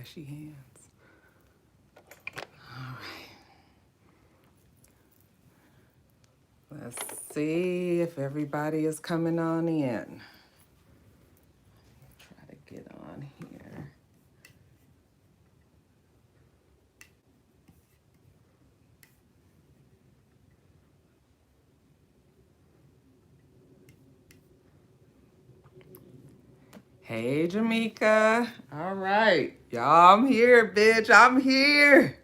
Ashy hands. All right. Let's see if everybody is coming on in. Try to get on here. Hey, Jamaica. All right. Y'all, I'm here, bitch. I'm here.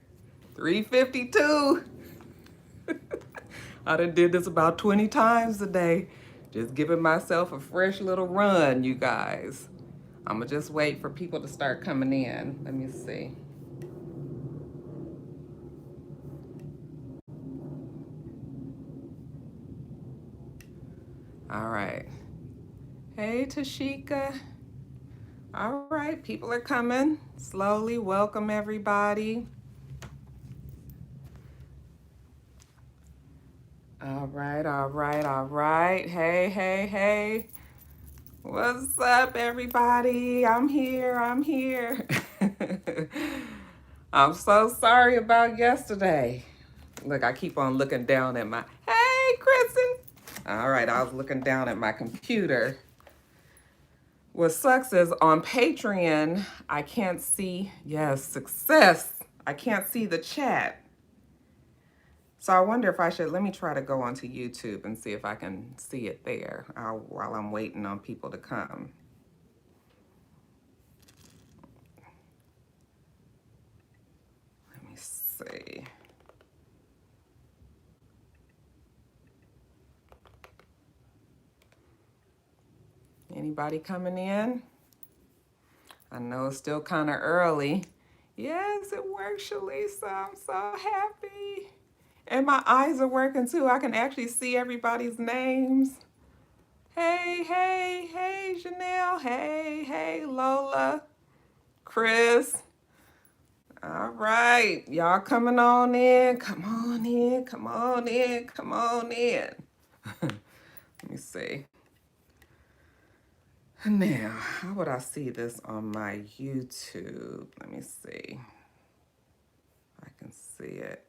3:52. I done did this about 20 times today. Just giving myself a fresh little run, you guys. I'm going to just wait for people to start coming in. Let me see. All right. Hey, Tashika. All right, people are coming. Slowly, welcome everybody. All right, all right, all right. Hey, hey, hey. What's up, everybody? I'm here, I'm here. I'm so sorry about yesterday. Look, I keep on looking down at my, hey, Kristen. All right, I was looking down at my computer. What sucks is on Patreon, I can't see, yes, success. I can't see the chat. So I wonder if I should, let me try to go onto YouTube and see if I can see it there while I'm waiting on people to come. Let me see. Anybody coming in? I know it's still kind of early. Yes, it works, Shalisa. I'm so happy. And my eyes are working too. I can actually see everybody's names. Hey, hey, hey, Janelle. Hey, hey, Lola. Chris. All right. Y'all coming on in. Come on in. Come on in. Come on in. Let me see. Now, how would I see this on my YouTube? Let me see. I can see it.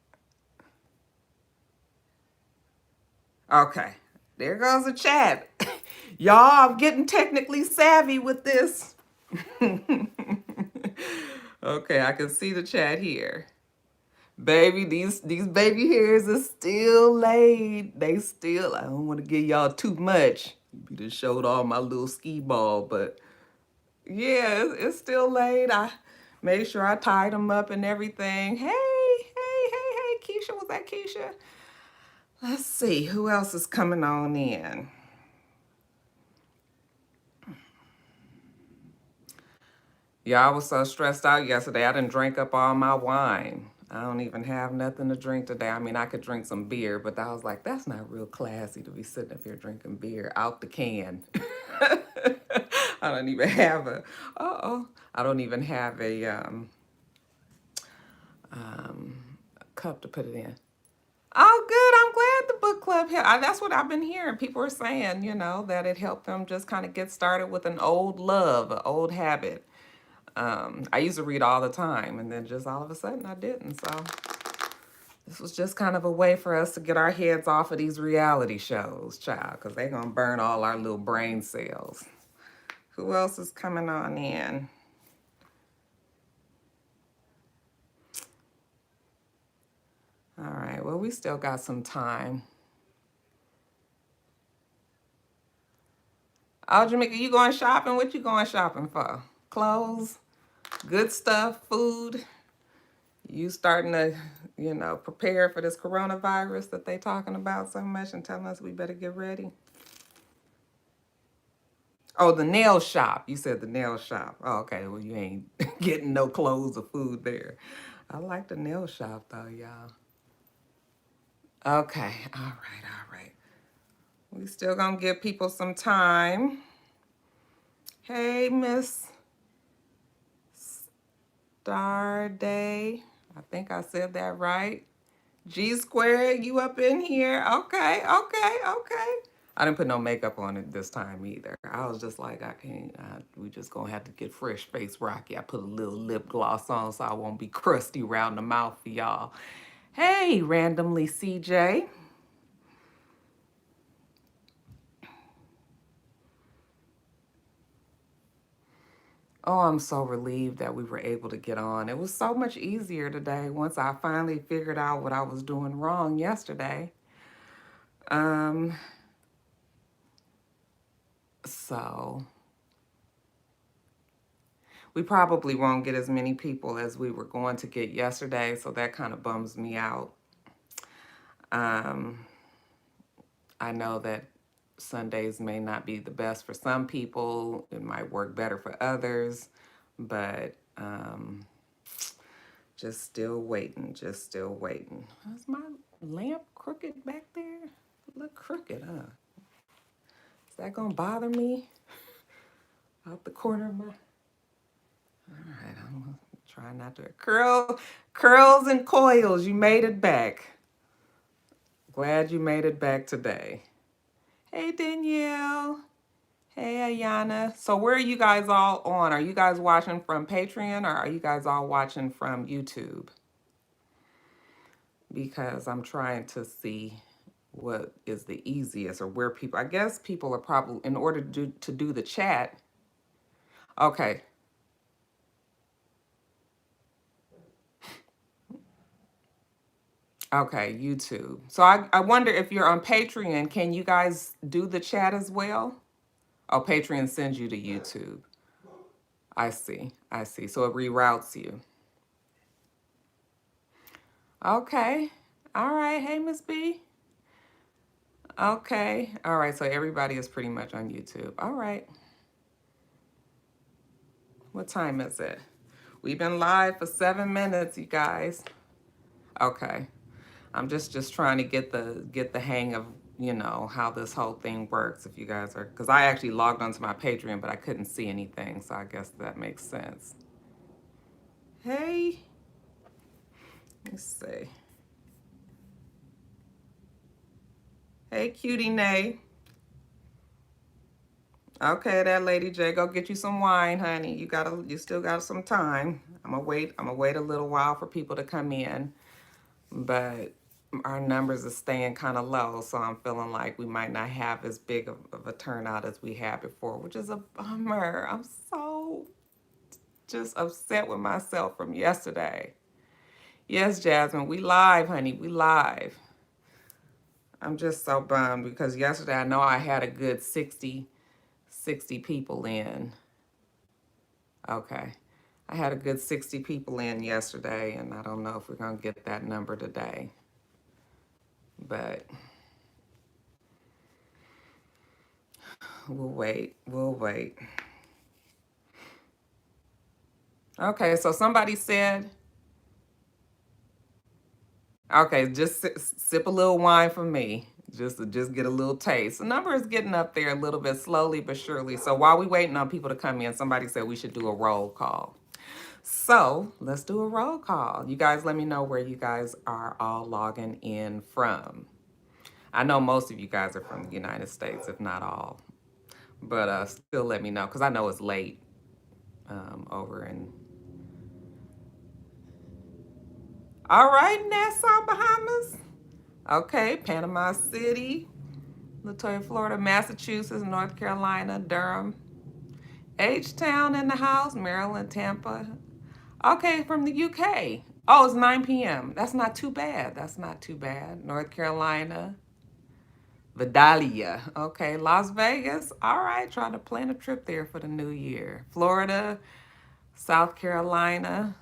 Okay, there goes the chat. Y'all, I'm getting technically savvy with this. Okay, I can see the chat here. Baby, these baby hairs are still laid. They still, I don't want to give y'all too much. You just showed all my little ski ball, but yeah, it's still laid. I made sure I tied them up and everything. Hey, hey, hey, hey, Keisha, was that Keisha? Let's see, who else is coming on in? Yeah, I was so stressed out yesterday. I didn't drink up all my wine. I don't even have nothing to drink today. I mean, I could drink some beer, but I was like, that's not real classy to be sitting up here drinking beer out the can. I don't even have a, I don't even have a cup to put it in. Oh, good. I'm glad the book club helped. That's what I've been hearing. People are saying, that it helped them just kind of get started with an old love, an old habit. I used to read all the time, and then just all of a sudden I didn't. So this was just kind of a way for us to get our heads off of these reality shows, child, because they're going to burn all our little brain cells. Who else is coming on in? All right, well, we still got some time. Oh, Jamaica, you going shopping? What you going shopping for? Clothes? Good stuff? Food? You starting to, prepare for this coronavirus that they talking about so much and telling us we better get ready? Oh, the nail shop. You said the nail shop. Oh, okay. Well, you ain't getting no clothes or food there. I like the nail shop, though, y'all. Okay. All right. All right. We still gonna give people some time. Hey, Miss Star Day. I think I said that right. G Squared, you up in here? Okay. Okay. Okay. I didn't put no makeup on it this time either. I was just like, I can't, we just gonna have to get fresh face Rocky. I put a little lip gloss on so I won't be crusty around the mouth for y'all. Hey, randomly CJ. Oh, I'm so relieved that we were able to get on. It was so much easier today once I finally figured out what I was doing wrong yesterday. Um, so we probably won't get as many people as we were going to get yesterday, so that kind of bums me out. Um, I know that Sundays may not be the best for some people. It might work better for others, but just still waiting, just still waiting. Is my lamp crooked back there? Look crooked, huh? Is that gonna bother me? Out the corner of my... All right, I'm gonna try not to... Curls and coils, you made it back. Glad you made it back today. Hey, Danielle. Hey, Ayana. So where are you guys all on? Are you guys watching from Patreon or are you guys all watching from YouTube? Because I'm trying to see what is the easiest or where people, I guess people are probably, in order to do the chat. Okay. Okay, YouTube. So I wonder if you're on Patreon, can you guys do the chat as well? Oh, Patreon sends you to YouTube. I see. I see. So it reroutes you. Okay. All right. Hey, Miss B. Okay. All right. So everybody is pretty much on YouTube. All right. What time is it? We've been live for 7 minutes, you guys. Okay. I'm just trying to get the hang of, you know, how this whole thing works. If you guys are, because I actually logged onto my Patreon, but I couldn't see anything, so I guess that makes sense. Hey. Let's see. Hey, cutie Nay. Okay, that Lady J, go get you some wine, honey. You still got some time. I'm gonna wait a little while for people to come in, but our numbers are staying kind of low, so I'm feeling like we might not have as big of a turnout as we had before, which is a bummer. I'm so just upset with myself from yesterday. Yes, Jasmine, we live, honey, we live. I'm just so bummed because yesterday I know I had a good 60 people in. Okay. I had a good 60 people in yesterday, and I don't know if we're going to get that number today. But we'll wait. We'll wait. Okay, so somebody said, okay, just sip a little wine for me. Just get a little taste. The number is getting up there a little bit slowly but surely. So while we waiting on people to come in, somebody said we should do a roll call. So let's do a roll call. You guys let me know where you guys are all logging in from. I know most of you guys are from the United States, if not all. But still let me know, because I know it's late over in... All right, Nassau, Bahamas. Okay, Panama City, Latoya, Florida, Massachusetts, North Carolina, Durham, H-Town in the house, Maryland, Tampa. Okay, from the UK. Oh, it's 9 p.m. That's not too bad. That's not too bad. North Carolina, Vidalia. Okay, Las Vegas. All right, trying to plan a trip there for the new year. Florida, South Carolina.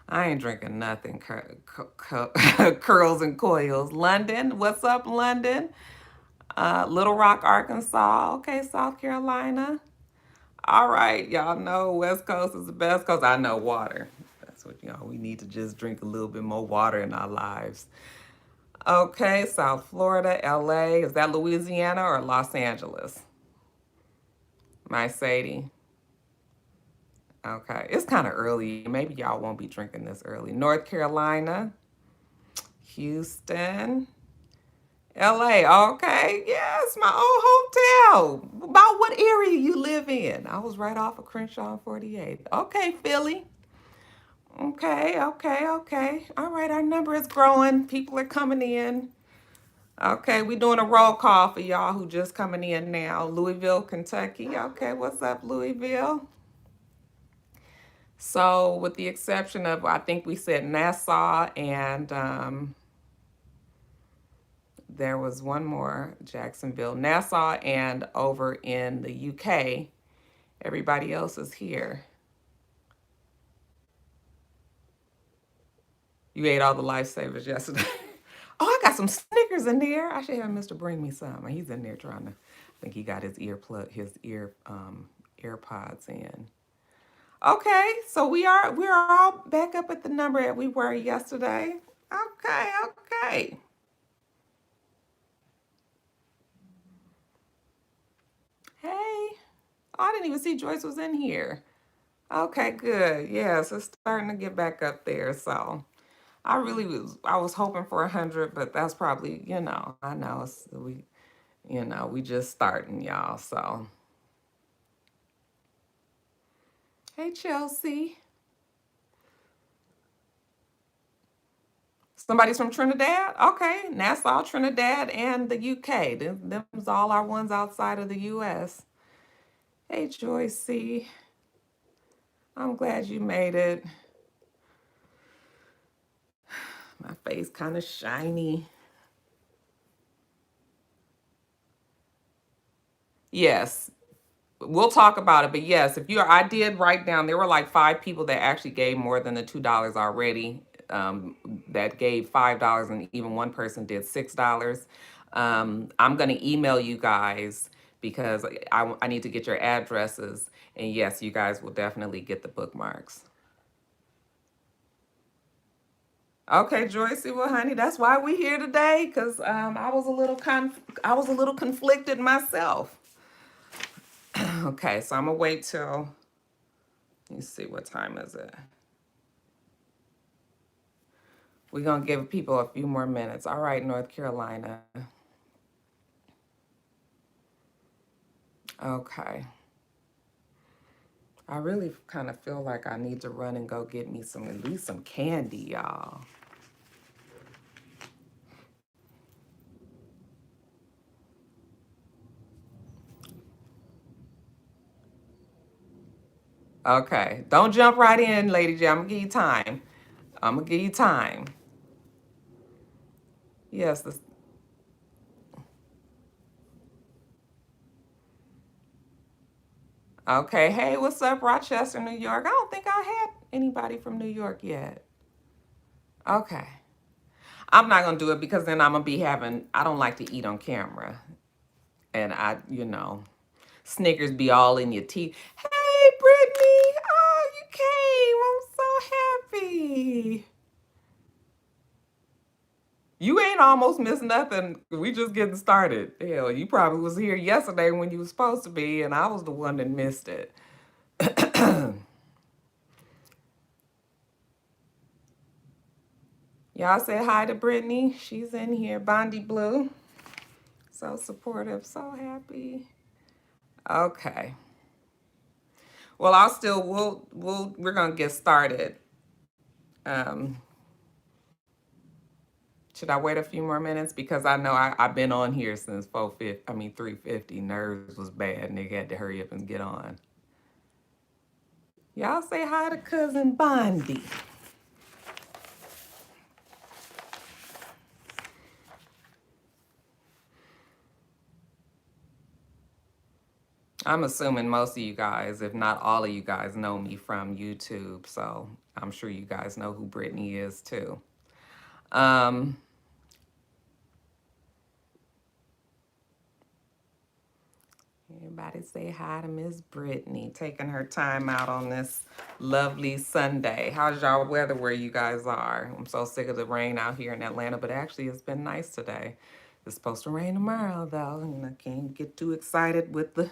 I ain't drinking nothing. Curls and coils. London. What's up, London? Little Rock, Arkansas. Okay, South Carolina. All right, y'all know West Coast is the best coast. I know water. That's what, you know, we need to just drink a little bit more water in our lives. Okay, South Florida, LA. Is that Louisiana or Los Angeles? My Sadie. Okay, it's kind of early. Maybe y'all won't be drinking this early. North Carolina, Houston, LA, okay. Yes, my old hotel. About what area you live in? I was right off of Crenshaw and 48. Okay, Philly. Okay, okay, okay. All right, our number is growing. People are coming in. Okay, we doing a roll call for y'all who just coming in now. Louisville, Kentucky. Okay, what's up, Louisville? So, with the exception of, I think we said Nassau and there was one more, Jacksonville, Nassau, and over in the UK. Everybody else is here. You ate all the lifesavers yesterday. Oh, I got some Snickers in there. I should have Mr. Bring me some. He's in there trying to. I think he got his AirPods in. Okay, so we're all back up at the number that we were yesterday. Okay, okay. Hey, oh, I didn't even see Joyce was in here. Okay, good. Yes, it's starting to get back up there. So I was hoping for 100, but that's probably, I know we just starting, y'all. So, hey, Chelsea. Somebody's from Trinidad? Okay, Nassau, Trinidad, and the UK. Them's all our ones outside of the US. Hey, Joyce C. I'm glad you made it. My face kind of shiny. Yes, we'll talk about it. But yes, I did write down, there were like 5 people that actually gave more than the $2 already. That gave $5, and even one person did $6. I'm going to email you guys because I need to get your addresses. And yes, you guys will definitely get the bookmarks. Okay, Joyce. Well, honey, that's why we're here today. Because I was a little conflicted myself. Okay, so I'm gonna wait till. Let me see, what time is it? We're gonna give people a few more minutes. All right, North Carolina. Okay. I really kind of feel like I need to run and go get me at least some candy, y'all. Okay. Don't jump right in, Lady J. I'm gonna give you time. I'm gonna give you time. Yes. Okay. Hey, what's up, Rochester, New York? I don't think I had anybody from New York yet. Okay. I'm not gonna do it because then I'm gonna be having. I don't like to eat on camera, and Snickers be all in your teeth. Hey, Brittany! Oh, you came! I'm so happy. You ain't almost missed nothing. We just getting started. Hell, you probably was here yesterday when you was supposed to be, and I was the one that missed it. Y'all say hi to Brittany. She's in here. Bondi Blue. So supportive. So happy. Okay. Well, we're gonna get started. Um, should I wait a few more minutes? Because I know I've been on here since 3:50. Nerves was bad and they had to hurry up and get on. Y'all say hi to cousin Bondi. I'm assuming most of you guys, if not all of you guys, know me from YouTube. So I'm sure you guys know who Brittany is too. Um, Everybody say hi to Miss Brittany, taking her time out on this lovely Sunday. How's y'all weather where you guys are? I'm so sick of the rain out here in Atlanta, but actually it's been nice today. It's supposed to rain tomorrow though, and I can't get too excited with the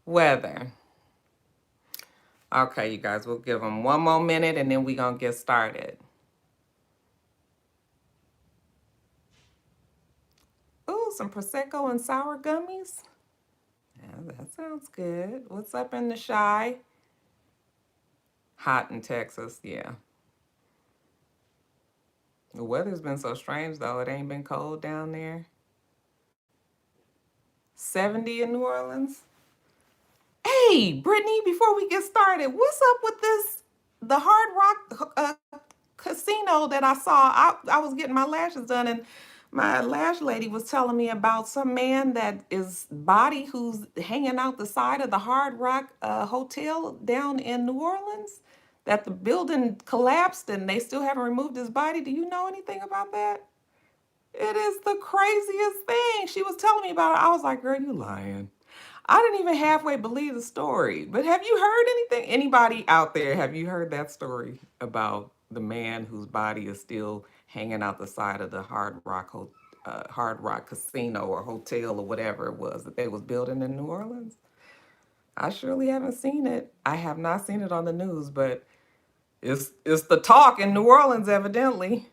weather. Okay, you guys, we'll give them one more minute and then we're going to get started. some Prosecco and sour gummies. Yeah, that sounds good. What's up in the Shy? Hot in Texas, yeah. The weather's been so strange though. It ain't been cold down there. 70 in New Orleans. Hey, Brittany, before we get started, what's up with the Hard Rock casino that I saw? I was getting my lashes done, and my lash lady was telling me about some man that is body who's hanging out the side of the Hard Rock hotel down in New Orleans, that the building collapsed and they still haven't removed his body. Do you know anything about that? It is the craziest thing. She was telling me about it. I was like, girl, you lying. I didn't even halfway believe the story. But have you heard anything? Anybody out there, have you heard that story about the man whose body is still hanging out the side of the Hard Rock Casino or hotel or whatever it was that they was building in New Orleans? I surely haven't seen it. I have not seen it on the news, but it's the talk in New Orleans, evidently.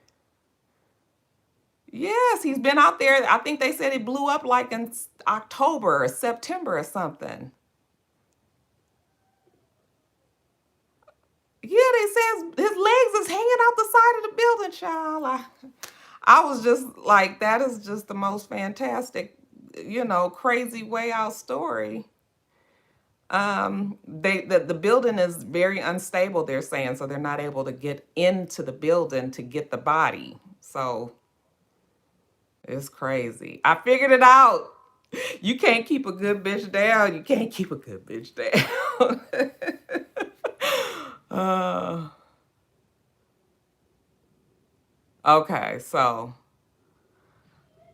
Yes, he's been out there. I think they said it blew up like in October or September or something. Yeah, they says his legs is hanging out the side of the building, child. I was just like, that is just the most fantastic, crazy way out story. The building is very unstable, they're saying, so they're not able to get into the building to get the body. So it's crazy. I figured it out. You can't keep a good bitch down. You can't keep a good bitch down. uh, okay, so,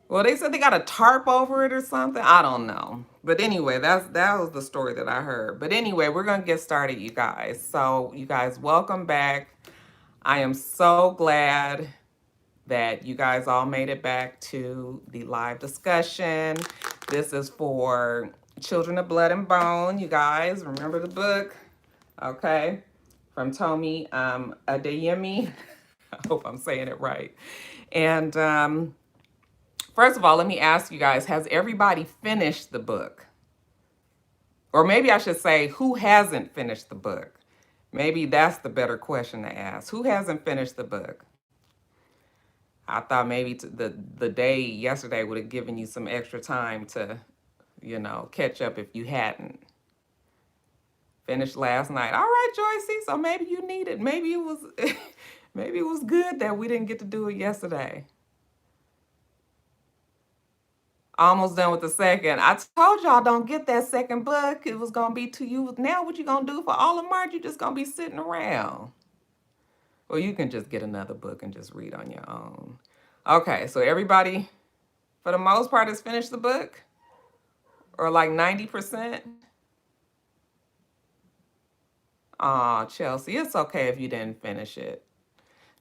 well, they said they got a tarp over it or something. I don't know. But anyway, that was the story that I heard. But anyway, we're gonna get started, you guys. So, you guys, welcome back. I am so glad that you guys all made it back to the live discussion. This is for Children of Blood and Bone, you guys. Remember the book? Okay. From Tomi Adeyemi. I hope I'm saying it right. And first of all, let me ask you guys, has everybody finished the book? Or maybe I should say, who hasn't finished the book? Maybe that's the better question to ask. Who hasn't finished the book? I thought maybe the day yesterday would have given you some extra time to, catch up if you hadn't. Finished last night. All right, Joycey. So maybe you needed. Maybe it was, maybe it was good that we didn't get to do it yesterday. Almost done with the second. I told y'all don't get that second book. It was gonna be to you. Now what you gonna do for all of March? You just gonna be sitting around. Well, you can just get another book and just read on your own. Okay, so everybody, for the most part, has finished the book? Or like 90%? Aw, Chelsea, it's okay if you didn't finish it.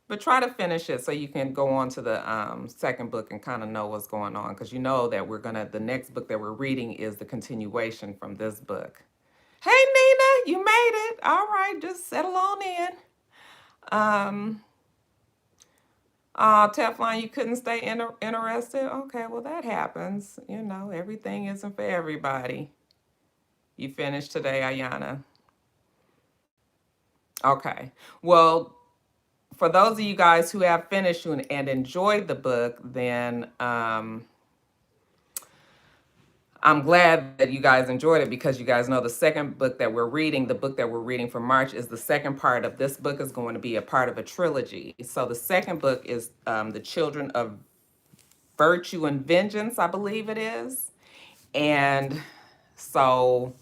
But try to finish it so you can go on to the second book and kind of know what's going on. Because you know that the next book that we're reading is the continuation from this book. Hey, Nina, you made it. All right, just settle on in. Teflon, you couldn't stay interested? Okay, well, that happens. Everything isn't for everybody. You finished today, Ayana? Okay. Well, for those of you guys who have finished and enjoyed the book, then I'm glad that you guys enjoyed it, because you guys know the second book that we're reading, the book that we're reading for March, is the second part of this book, is going to be a part of a trilogy. So the second book is The Children of Virtue and Vengeance, I believe it is. And so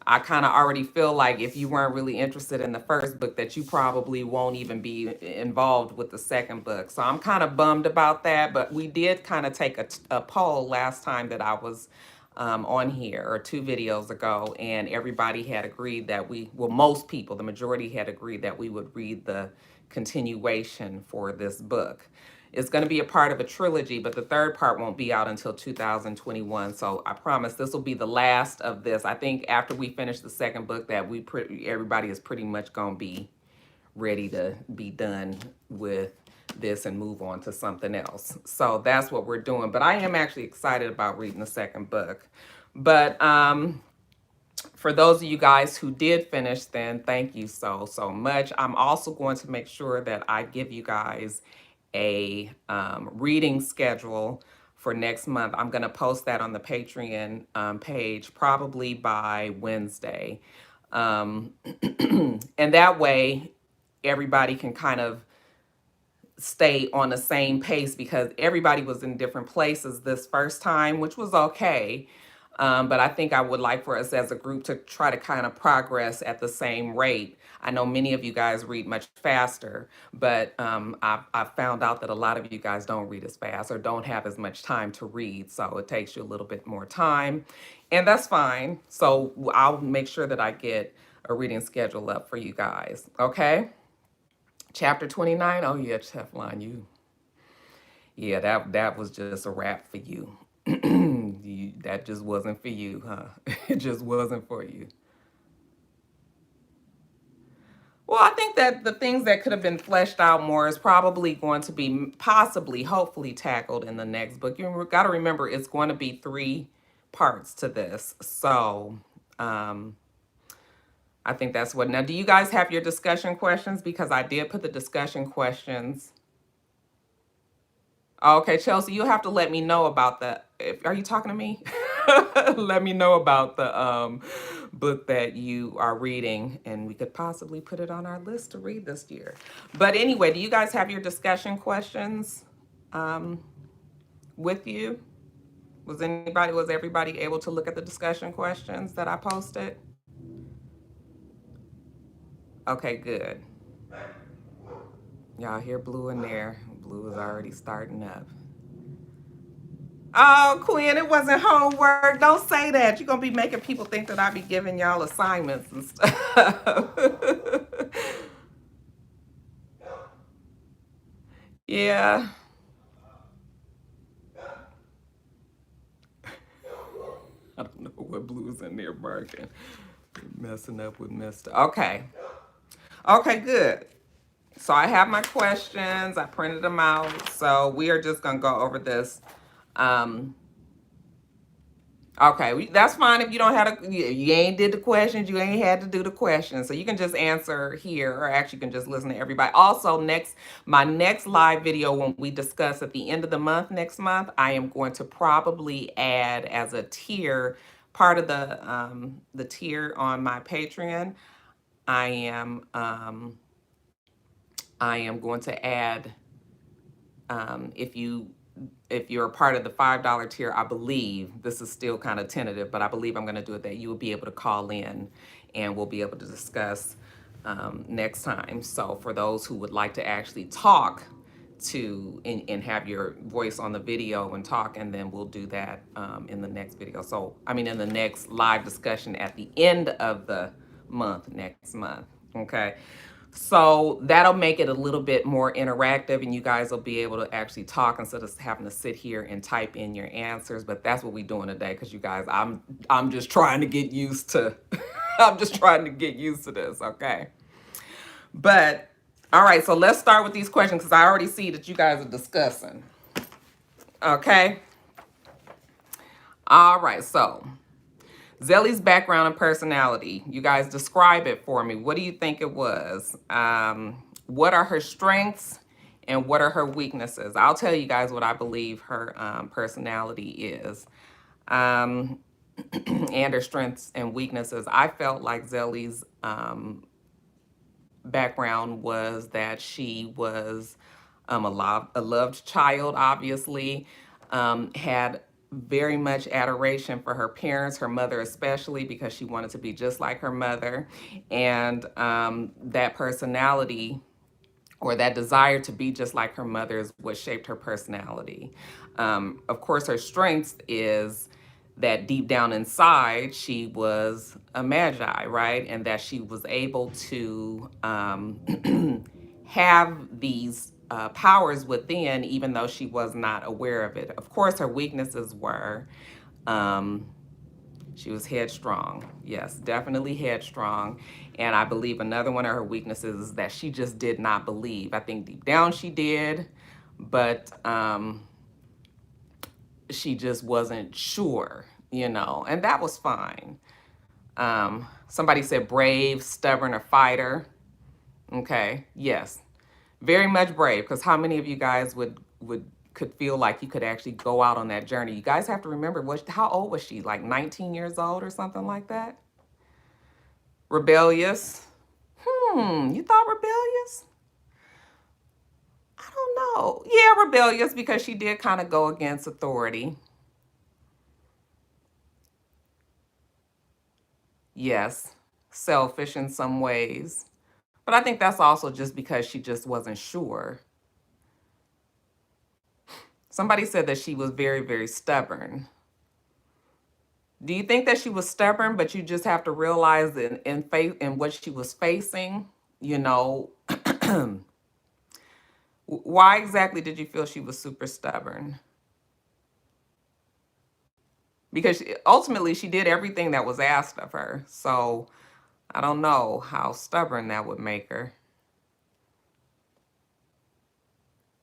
I kind of already feel like if you weren't really interested in the first book, that you probably won't even be involved with the second book. So I'm kind of bummed about that. But we did kind of take a poll last time that I was on here, or 2 videos ago, and everybody had agreed that most people, the majority had agreed that we would read the continuation for this book. It's going to be a part of a trilogy, but the third part won't be out until 2021. So I promise this will be the last of this. I think after we finish the second book, that everybody is pretty much going to be ready to be done with this and move on to something else. So that's what we're doing. But I am actually excited about reading the second book. But for those of you guys who did finish, then thank you so much. I'm also going to make sure that I give you guys a reading schedule for next month. I'm going to post that on the Patreon page probably by Wednesday. Um, and that way, everybody can kind of stay on the same pace because everybody was in different places this first time, which was okay. But I think I would like for us as a group to try to kind of progress at the same rate. I know many of you guys read much faster, but I've found out that a lot of you guys don't read as fast or don't have as much time to read. So it takes you a little bit more time, and that's fine. So I'll make sure that I get a reading schedule up for you guys. Okay. Chapter 29. Oh yeah, Teflon, yeah, that was just a wrap for you. That just wasn't for you, huh? It just wasn't for you. Well, I think that the things that could have been fleshed out more is probably going to be possibly, hopefully, tackled in the next book. You got to remember, it's going to be 3 parts to this. So, I think that's what. Now, do you guys have your discussion questions? Because I did put the discussion questions. Okay, Chelsea, you'll have to let me know about the. Are you talking to me? Let me know about the book that you are reading, and we could possibly put it on our list to read this year. But anyway, do you guys have your discussion questions with you? Was everybody able to look at the discussion questions that I posted? Okay, good. Y'all hear Blue in there. Blue is already starting up. Oh, Quinn, it wasn't homework. Don't say that. You're going to be making people think that I be giving y'all assignments and stuff. Yeah. I don't know what Blue's in there barking. Messing up with Mr. Okay. Okay, good. So I have my questions. I printed them out. So we are just going to go over this. Okay, that's fine if you don't have you ain't did the questions, you ain't had to do the questions. So you can just answer here, or actually you can just listen to everybody. Also, my next live video when we discuss at the end of the month next month, I am going to probably add as a tier, part of the tier on my Patreon. I am going to add if you're a part of the $5 tier, I believe, this is still kind of tentative, but I believe I'm going to do it that you will be able to call in and we'll be able to discuss next time. So for those who would like to actually talk and have your voice on the video and talk, and then we'll do that in the next video. So, I mean, in the next live discussion at the end of the month, next month. Okay. So that'll make it a little bit more interactive and you guys will be able to actually talk instead of having to sit here and type in your answers. But that's what we're doing today because you guys, I'm just trying to get used to, I'm just trying to get used to this, okay? But, all right, so let's start with these questions because I already see that you guys are discussing, okay? All right, so Zelly's background and personality. You guys describe it for me. What do you think it was? What are her strengths and what are her weaknesses? I'll tell you guys what I believe her personality is and her strengths and weaknesses. I felt like Zelly's background was that she was a loved child, obviously, had very much adoration for her parents, her mother especially, because she wanted to be just like her mother. And that personality or that desire to be just like her mother is what shaped her personality. Of course, her strengths is that deep down inside, she was a magi, right? And that she was able to have these powers within, even though she was not aware of it. Of course, her weaknesses were She was headstrong. Yes, definitely headstrong. And I believe another one of her weaknesses is that she just did not believe. I think deep down she did, but she just wasn't sure, and that was fine. Somebody said brave, stubborn, or fighter. Okay, yes, very much brave. Because how many of you guys could feel like you could actually go out on that journey? You guys have to remember, how old was she? Like 19 years old or something like that? Rebellious. You thought rebellious? I don't know. Yeah, rebellious because she did kind of go against authority. Yes, selfish in some ways. But I think that's also just because she just wasn't sure. Somebody said that she was very, very stubborn. Do you think that she was stubborn, but you just have to realize in what she was facing, you know, why exactly did you feel she was super stubborn? Because ultimately she did everything that was asked of her. So I don't know how stubborn that would make her.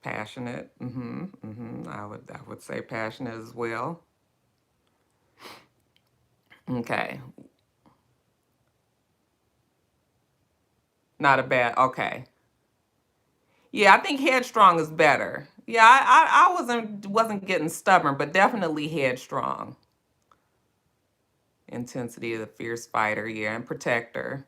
Passionate. I would say passionate as well. Okay. Not a bad. Okay. Yeah, I think headstrong is better. Yeah, I wasn't getting stubborn, but definitely headstrong. Intensity of the fierce fighter, yeah, and protector.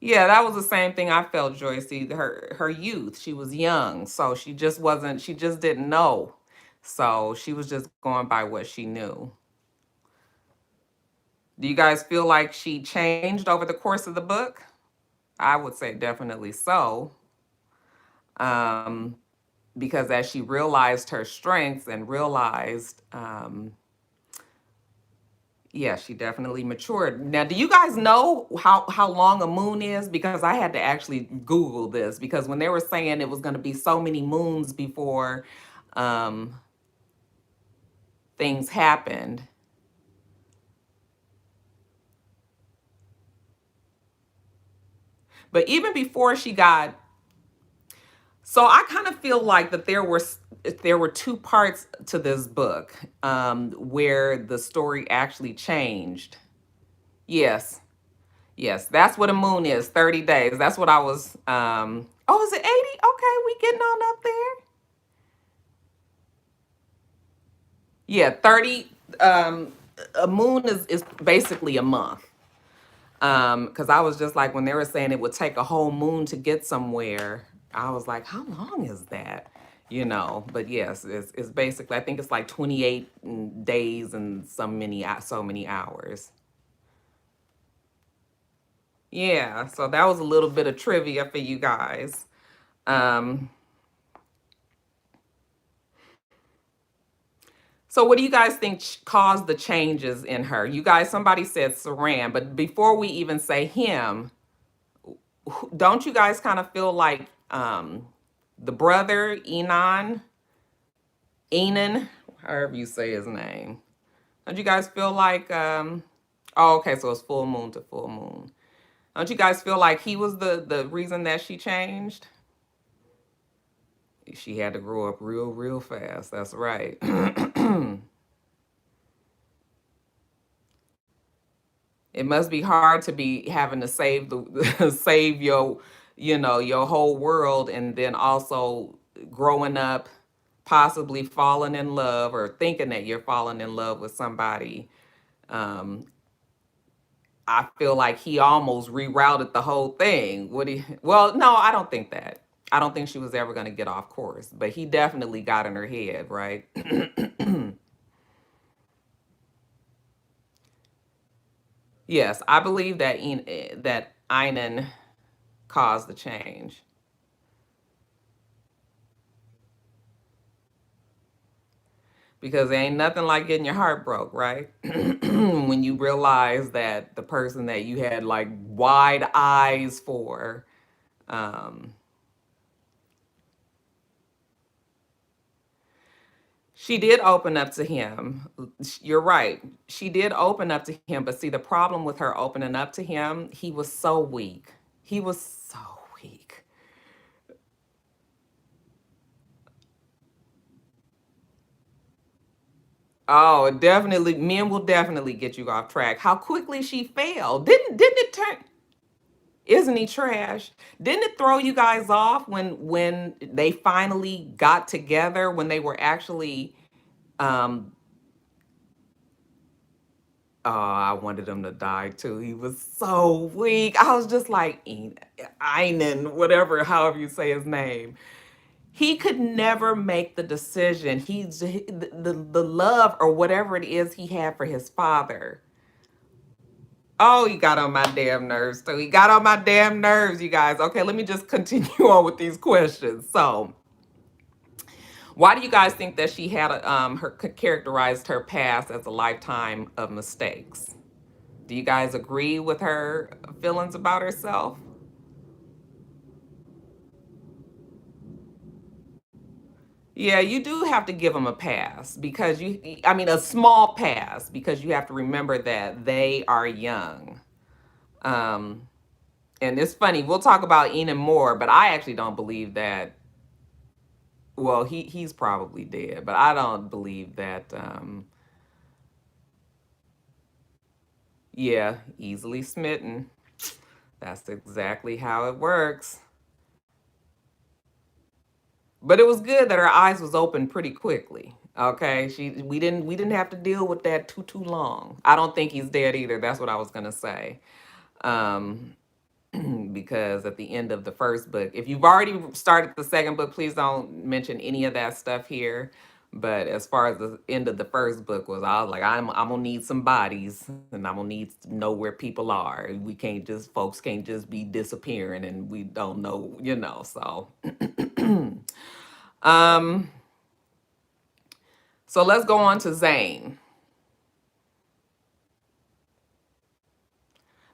Yeah, that was the same thing I felt, Joyce. Her youth, she was young, so she just wasn't. She just didn't know, so she was just going by what she knew. Do you guys feel like she changed over the course of the book? I would say definitely so. Um, because as she realized her strengths and realized, yeah, she definitely matured. Now, do you guys know how long a moon is? Because I had to actually Google this because when they were saying it was going to be so many moons before um, things happened. But even before she got, so I kind of feel like that there were two parts to this book where the story actually changed. Yes, yes, that's what a moon is, 30 days. That's what I was oh, is it 80? Okay, we getting on up there. Yeah, 30 a moon is basically a month. Because I was just like when they were saying it would take a whole moon to get somewhere, I was like, how long is that? But yes, it's basically I think it's like 28 days and so many hours. Yeah, so that was a little bit of trivia for you guys. Um, so what do you guys think caused the changes in her? You guys, somebody said Saran, but before we even say him, don't you guys kind of feel like the brother Enan, however you say his name? Don't you guys feel like oh, okay, so it's full moon to full moon. Don't you guys feel like he was the reason that she changed? She had to grow up real fast. That's right. It must be hard to be having to save save your whole world, and then also growing up, possibly falling in love or thinking that you're falling in love with somebody. Um, I feel like he almost rerouted the whole thing. Would he? Well, no, I don't think that. I don't think she was ever going to get off course, but he definitely got in her head, right? Yes, I believe that that Einan caused the change because there ain't nothing like getting your heart broke, right? When you realize that the person that you had like wide eyes for, um, She did open up to him. You're right. She did open up to him, but see, the problem with her opening up to him, he was so weak. He was so weak. Oh, definitely. Men will definitely get you off track. How quickly she failed. Didn't it turn? Isn't he trash? Didn't it throw you guys off when they finally got together? When they were actually, um, oh, I wanted him to die too. He was so weak. I was just like, Einan, whatever, however you say his name. He could never make the decision. The love or whatever it is he had for his father. Oh, he got on my damn nerves too. He got on my damn nerves, you guys. Okay, let me just continue on with these questions. So, why do you guys think that she had characterized her past as a lifetime of mistakes? Do you guys agree with her feelings about herself? Yeah, you do have to give them a pass because I mean, a small pass because you have to remember that they are young. Um, and it's funny, we'll talk about Enon more, but I actually don't believe that. Well, he's probably dead, but I don't believe that. Yeah, easily smitten. That's exactly how it works. But it was good that her eyes was open pretty quickly. Okay, we didn't have to deal with that too long. I don't think he's dead either. That's what I was gonna say. Um, because at the end of the first book, if you've already started the second book, please don't mention any of that stuff here. But as far as the end of the first book was, I was like, I'm gonna need some bodies, and I'm gonna need to know where people are. We can't just folks can't just be disappearing, and we don't know, So, um, so let's go on to Zane.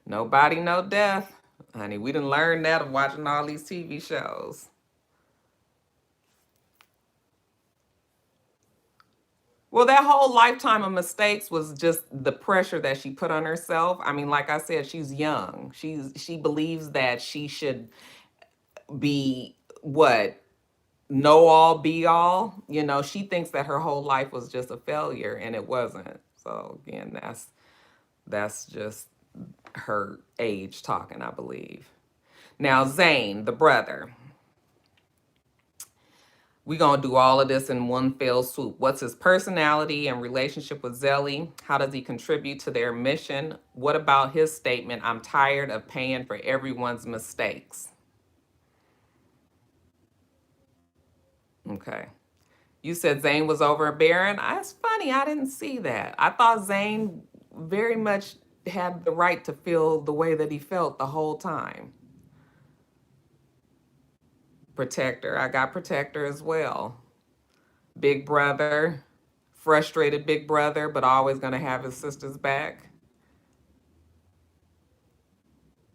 Nobody, no death, honey. We didn't learn that of watching all these TV shows. Well, that whole lifetime of mistakes was just the pressure that she put on herself. I mean, like I said, she's young. She believes that she should be what know all be all. She thinks that her whole life was just a failure and it wasn't. So again, that's just her age talking, I believe. Now, Zane, the brother. We're going to do all of this in one fell swoop. What's his personality and relationship with Zelly? How does he contribute to their mission? What about his statement, I'm tired of paying for everyone's mistakes? Okay. You said Zane was overbearing. That's funny. I didn't see that. I thought Zane very much had the right to feel the way that he felt the whole time. Protector. I got protector as well. Big brother, frustrated big brother, but always going to have his sister's back.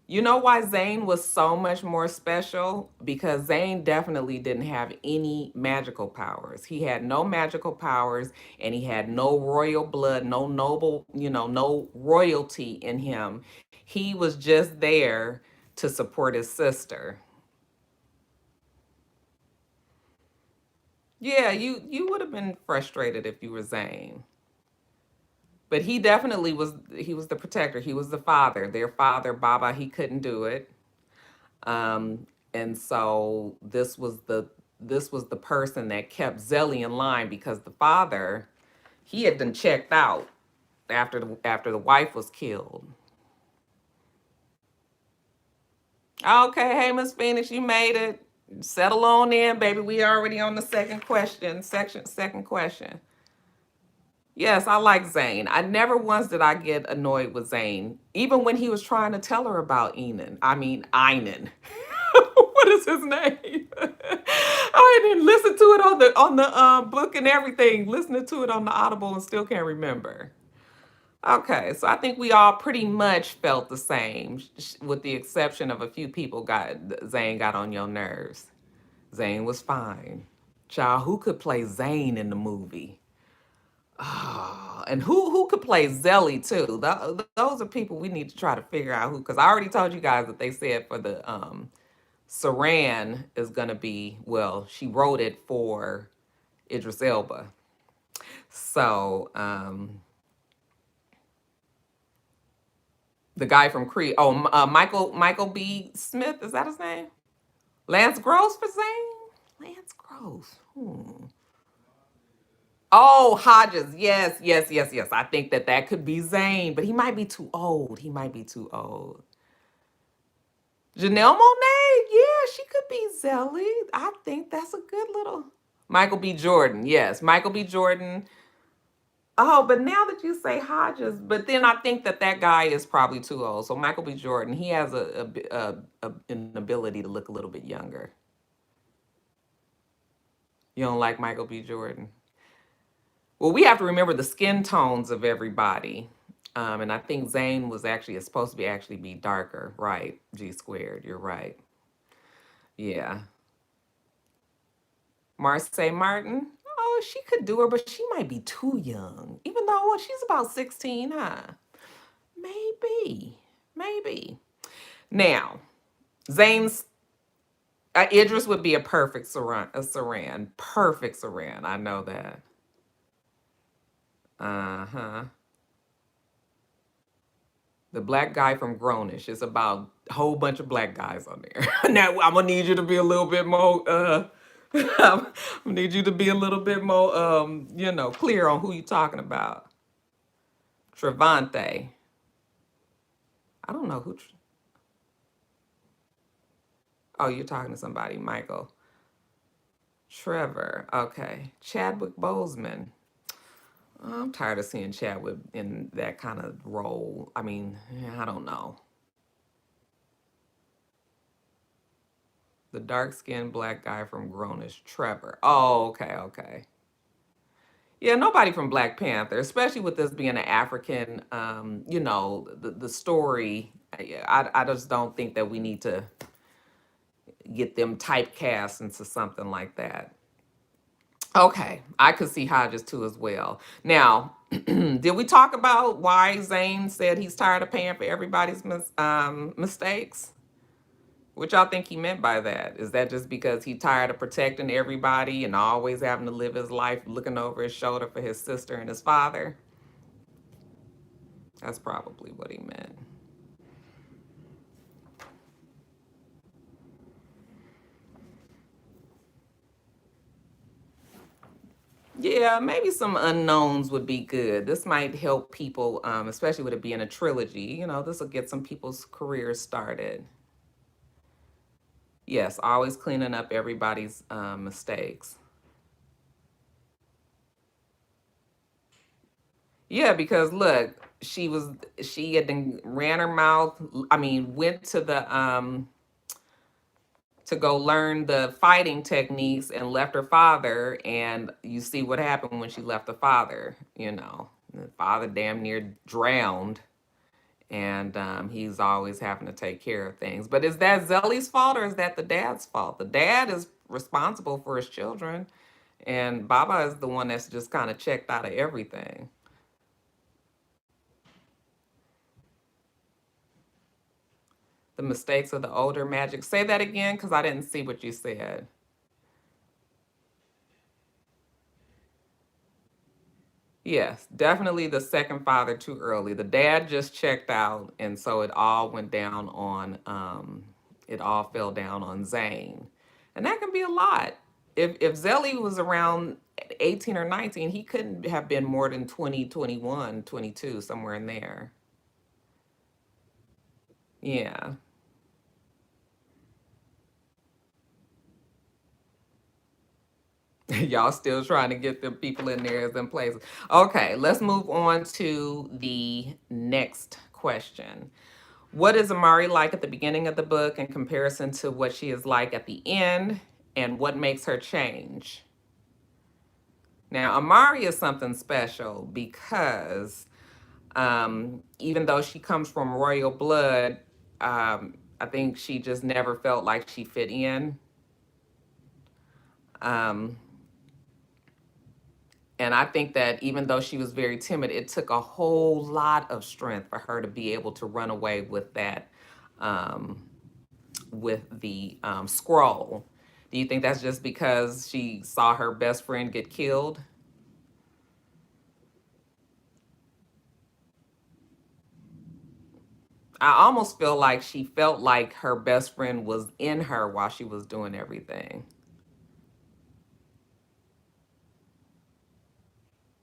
You know why Zane was so much more special? Because Zane definitely didn't have any magical powers. He had no magical powers and he had no royal blood, no noble, no royalty in him. He was just there to support his sister. Yeah, you would have been frustrated if you were Zane. But he was the protector. He was the father. Their father, Baba, he couldn't do it. And so this was the person that kept Zelly in line because the father, he had been checked out after the wife was killed. Okay, hey Miss Phoenix, you made it. Settle on in, baby. We already on the second question. Second question. Yes, I like Zane. I never once did I get annoyed with Zane, even when he was trying to tell her about Enon. I mean, Einan. What is his name? I didn't listen to it on the book and everything. Listening to it on the Audible and still can't remember. Okay, so I think we all pretty much felt the same, with the exception of a few people. Zane got on your nerves. Zane was fine. Child, who could play Zane in the movie? Oh, and who could play Zelly too? Those are people we need to try to figure out who. Because I already told you guys that they said for the Saran is gonna be, well, she wrote it for Idris Elba. So the guy from Creed. Oh, Michael B. Smith, is that his name? Lance Gross for Zane. Lance Gross. Oh, Hodges. Yes, yes, yes, yes. I think that that could be Zane, but he might be too old. He might be too old. Janelle Monáe. Yeah, she could be Zelly. I think that's a good little. Michael B. Jordan. Yes, Michael B. Jordan. Oh, but now that you say Hodges, but then I think that that guy is probably too old. So Michael B. Jordan, he has an ability to look a little bit younger. You don't like Michael B. Jordan? Well, we have to remember the skin tones of everybody. And I think Zayn was actually is supposed to be actually be darker, right? G squared. You're right. Yeah. Marseille Martin. Oh, she could do her, but she might be too young. Even though well, she's about 16, huh? Maybe. Maybe. Now, Zayn's Idris would be a perfect Saran. Perfect Saran. I know that. Uh-huh. The black guy from Grownish is about a whole bunch of black guys on there. Now I'm gonna need you to be a little bit more I'm gonna need you to be a little bit more clear on who you're talking about. Trevante. I don't know who oh, you're talking to somebody, Michael. Trevor. Okay. Chadwick Boseman. I'm tired of seeing Chadwick in that kind of role. I mean, I don't know. The dark skinned black guy from Grownish, Trevor. Oh, okay, okay. Yeah, nobody from Black Panther, especially with this being an African, the story. I just don't think that we need to get them typecast into something like that. Okay, I could see Hodges too as well. Now, did we talk about why Zayn said he's tired of paying for everybody's mistakes? What y'all think he meant by that? Is that just because he tired of protecting everybody and always having to live his life looking over his shoulder for his sister and his father? That's probably what he meant. Yeah, maybe some unknowns would be good. This might help people, especially with it being a trilogy. This will get some people's careers started. Yes, always cleaning up everybody's mistakes. Yeah, because look, she had then ran her mouth. I mean, went to go learn the fighting techniques and left her father. And you see what happened when she left the father. The father damn near drowned, and he's always having to take care of things. But is that Zelly's fault or is that the dad's fault? The dad is responsible for his children, and Baba is the one that's just kind of checked out of everything. The mistakes of the older magic. Say that again, because I didn't see what you said. Yes, definitely the second father too early. The dad just checked out, and so it all fell down on Zane. And that can be a lot. If Zelly was around 18 or 19, he couldn't have been more than 20, 21, 22, somewhere in there. Yeah. Y'all still trying to get them people in there as in places. Okay, let's move on to the next question. What is Amari like at the beginning of the book in comparison to what she is like at the end, and what makes her change? Now, Amari is something special because even though she comes from royal blood, I think she just never felt like she fit in. Um, And I think that even though she was very timid, it took a whole lot of strength for her to be able to run away with that, um, with the scroll. Do you think that's just because she saw her best friend get killed? I almost feel like she felt like her best friend was in her while she was doing everything.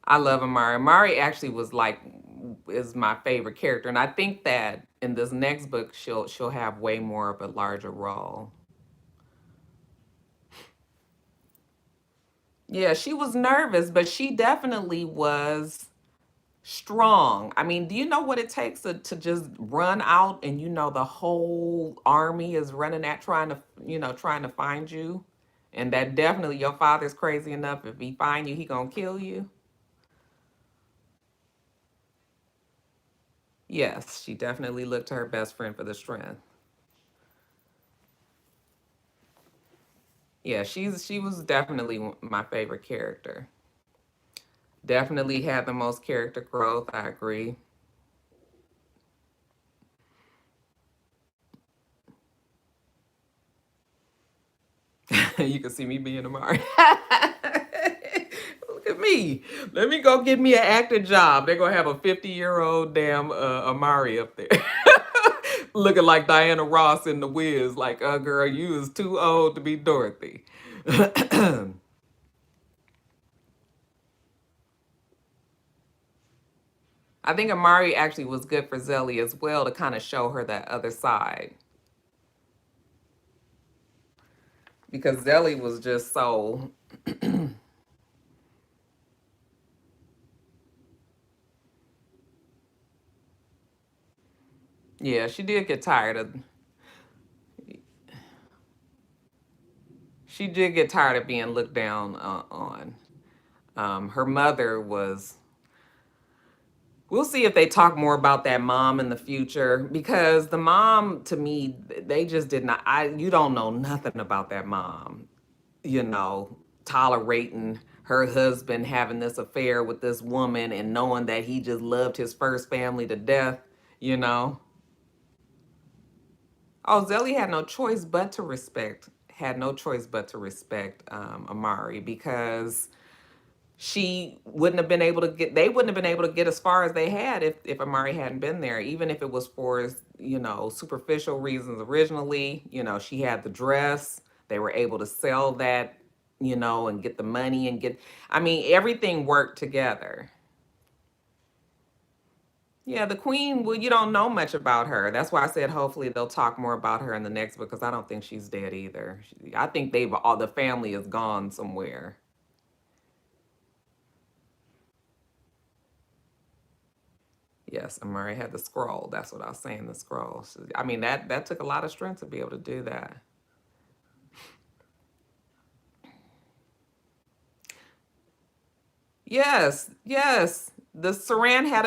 I love Amari. Amari actually was like is my favorite character, and I think that in this next book she'll have way more of a larger role. Yeah, she was nervous, but she definitely was strong. I mean, do you know what it takes to just run out and you know the whole army is running at trying to, trying to find you? And that definitely your father's crazy enough if he find you, he gonna kill you. Yes, she definitely looked to her best friend for the strength. Yeah, she was definitely my favorite character. Definitely had the most character growth. I agree. You can see me being Amari. Look at me. Let me go get me an acting job. They're gonna have a 50-year-old damn Amari up there. Looking like Diana Ross in The Wiz, like, girl, you is too old to be Dorothy. I think Amari actually was good for Zelly as well to kind of show her that other side. Because Zelly was just so yeah, she did get tired of being looked down on. Her mother was. We'll see if they talk more about that mom in the future because the mom, to me, they just did not. You don't know nothing about that mom. You know, tolerating her husband having this affair with this woman and knowing that he just loved his first family to death. You know. Oh, Zelly had no choice but to respect. Had no choice but to respect Amari because she wouldn't have been able to get they wouldn't have been able to get as far as they had if Amari hadn't been there, even if it was for, superficial reasons originally. She had the dress. They were able to sell that, and get the money and get I mean, everything worked together. Yeah, the queen, well, you don't know much about her. That's why I said hopefully they'll talk more about her in the next book because I don't think she's dead either. I think they've all the family is gone somewhere. Yes, Amari had the scroll. That's what I was saying, the scroll. I mean, that took a lot of strength to be able to do that. Yes, yes. The Saran had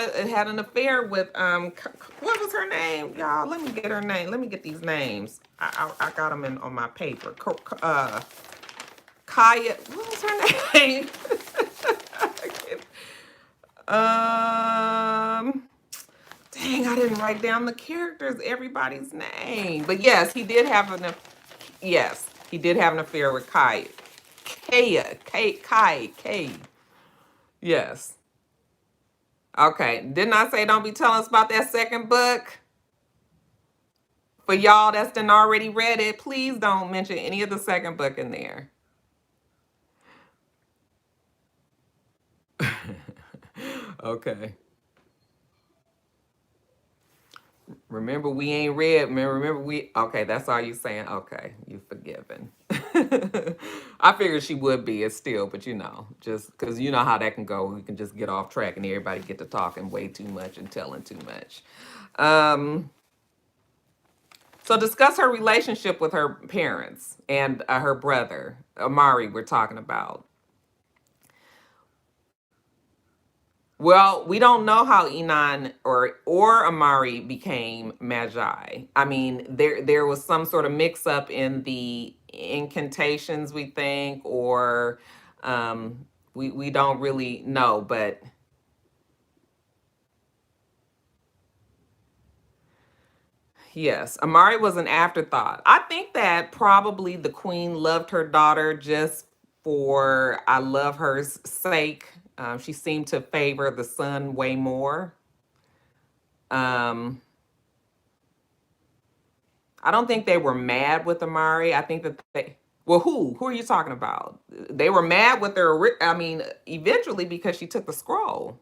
an affair with what was her name? Y'all, let me get her name. Let me get these names. I got them in on my paper. Kaya, what was her name? um Dang, I didn't write down the characters, everybody's name. But yes, he did have yes, he did have an affair with Kai. Kai. Yes. Okay. Didn't I say don't be telling us about that second book? For y'all that's done already read it, please don't mention any of the second book in there. Okay. Remember, we ain't read. Remember, we. Okay, that's all you saying. Okay, you forgiven. I figured she would be. It's still, but just because you know how that can go. We can just get off track and everybody get to talking way too much and telling too much. Um, so discuss her relationship with her parents and her brother, Amari, we're talking about. Well, we don't know how Enon or Amari became Magi. I mean, there was some sort of mix up in the incantations, we think, or We don't really know, but yes, Amari was an afterthought. I think that probably the queen loved her daughter just for I love her's sake. She seemed to favor the son way more. Um, I don't think they were mad with Amari. I think that they, well, who are you talking about? They were mad with her. I mean, eventually because she took the scroll.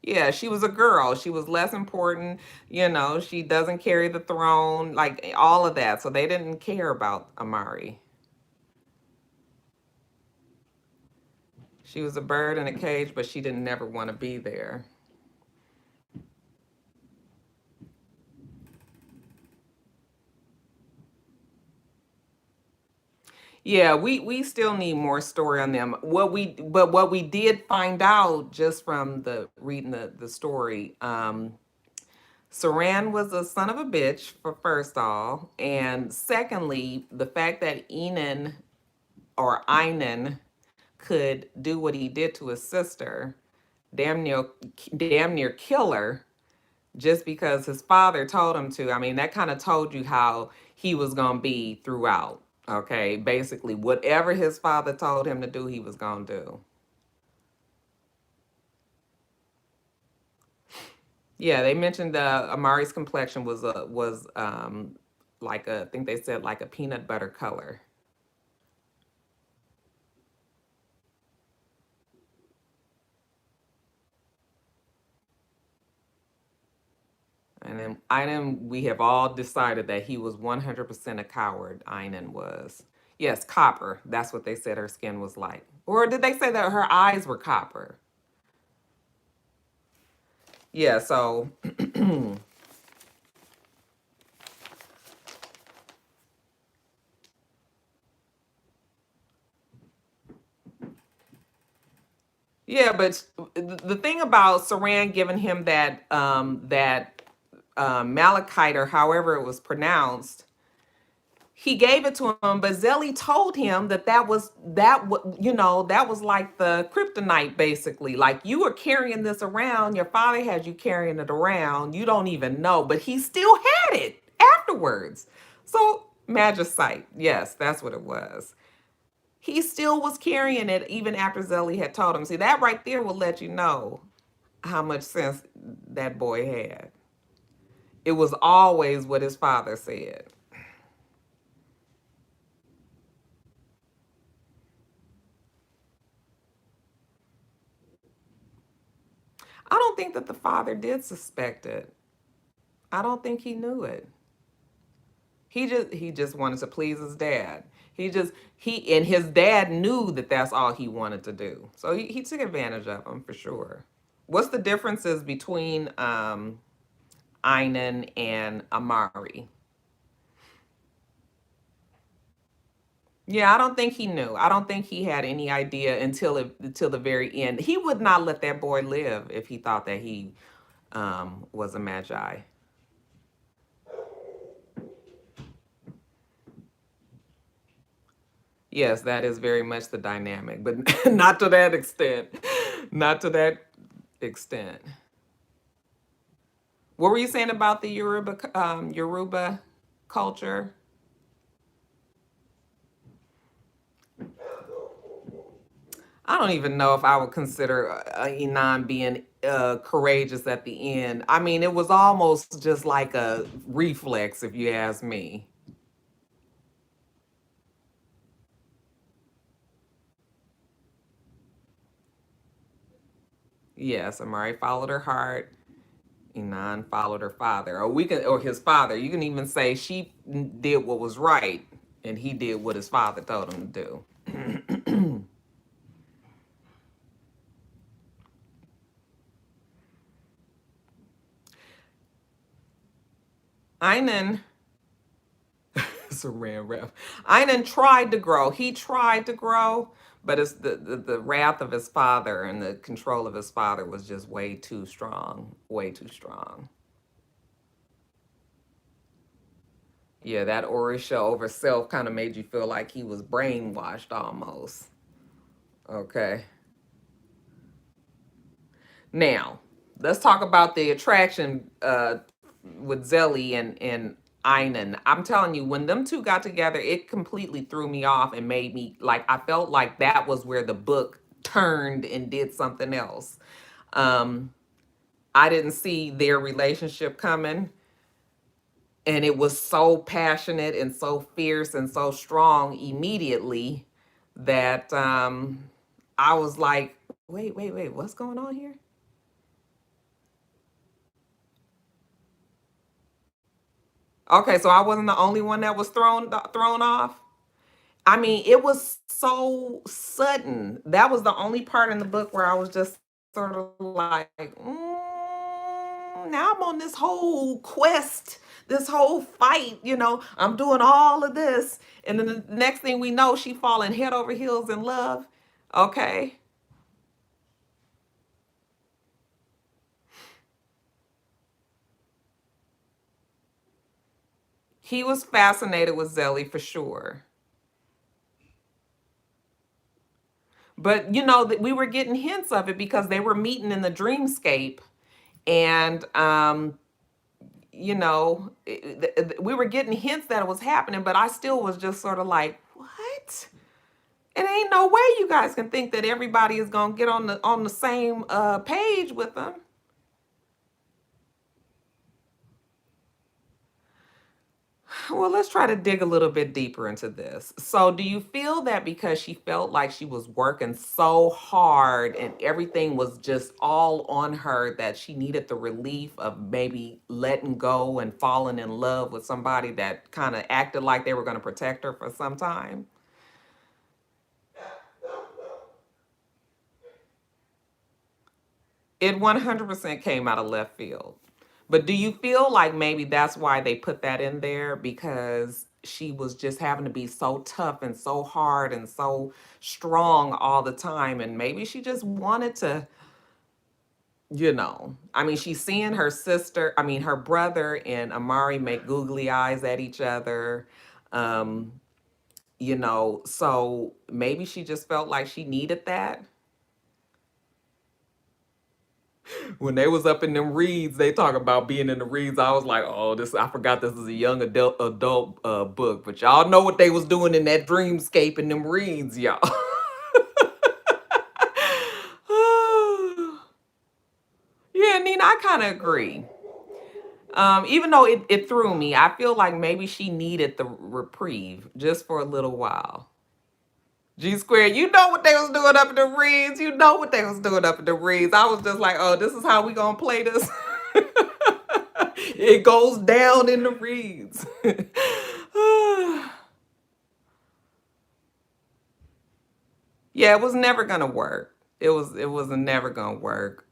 Yeah, she was a girl. She was less important. She doesn't carry the throne, like all of that. So they didn't care about Amari. She was a bird in a cage, but she didn't never want to be there. Yeah, we still need more story on them. What we did find out just from the reading the story, Saran was a son of a bitch for first all, and secondly, the fact that Enan or Einan could do what he did to his sister, damn near damn near kill her, just because his father told him to. I mean, that kind of told you how he was going to be throughout. Okay, basically, whatever his father told him to do, he was going to do. Yeah, they mentioned Amari's complexion was like I think they said like a peanut butter color. And then Einan, we have all decided that he was 100% a coward. Einan was. Yes, copper. That's what they said her skin was like. Or did they say that her eyes were copper? Yeah, so yeah, but the thing about Saran giving him that malachite or however it was pronounced, he gave it to him, but Zelly told him that was like the kryptonite, basically. Like, you were carrying this around, your father had you carrying it around, you don't even know, but he still had it afterwards. So magicite, yes, that's what it was. He still was carrying it even after Zelly had told him. See, that right there will let you know how much sense that boy had. It was always what his father said. I don't think that the father did suspect it. I don't think he knew it. He just wanted to please his dad. He and his dad knew that that's all he wanted to do. So he took advantage of him for sure. What's the differences between Einan and Amari? Yeah, I don't think he knew. I don't think he had any idea until the very end. He would not let that boy live if he thought that he was a magi. Yes, that is very much the dynamic, but not to that extent. Not to that extent. What were you saying about the Yoruba culture? I don't even know if I would consider Inan being courageous at the end. I mean, it was almost just like a reflex, if you ask me. Yes, Amari followed her heart. Inan followed her father, or his father. You can even say she did what was right, and he did what his father told him to do. Einan, Saran wrap. Einan tried to grow. He tried to grow, but it's the wrath of his father and the control of his father was just way too strong. Way too strong. Yeah, that Orisha over self kind of made you feel like he was brainwashed almost. Okay. Now, let's talk about the attraction with Zelly and Einan. I'm telling you, when them two got together, it completely threw me off and made me like, I felt like that was where the book turned and did something else. Um, I didn't see their relationship coming, and it was so passionate and so fierce and so strong immediately that I was like, wait, what's going on here? Okay, so I wasn't the only one that was thrown off. I mean, it was so sudden. That was the only part in the book where I was just sort of like, now I'm on this whole quest, this whole fight. I'm doing all of this, and then the next thing we know, she falling head over heels in love. Okay, he was fascinated with Zelly for sure. But we were getting hints of it because they were meeting in the dreamscape, and we were getting hints that it was happening, but I still was just sort of like, what? It ain't no way you guys can think that everybody is gonna get on the same page with them. Well, let's try to dig a little bit deeper into this. So, do you feel that because she felt like she was working so hard and everything was just all on her, that she needed the relief of maybe letting go and falling in love with somebody that kind of acted like they were going to protect her for some time? It 100% came out of left field. But do you feel like maybe that's why they put that in there, because she was just having to be so tough and so hard and so strong all the time, and maybe she just wanted to, I mean, she's seeing her sister, I mean, her brother and Amari make googly eyes at each other. Um, so maybe she just felt like she needed that. When they was up in them reeds, they talk about being in the reeds. I was like, oh, this, I forgot this is a young adult book, but y'all know what they was doing in that dreamscape in them reeds, y'all. Yeah, Nina, I kind of agree. Even though it threw me, I feel like maybe she needed the reprieve just for a little while. G Square, you know what they was doing up in the reeds. You know what they was doing up in the reeds. I was just like, oh, this is how we gonna play this. It goes down in the reeds. Yeah, it was never gonna work. It was never gonna work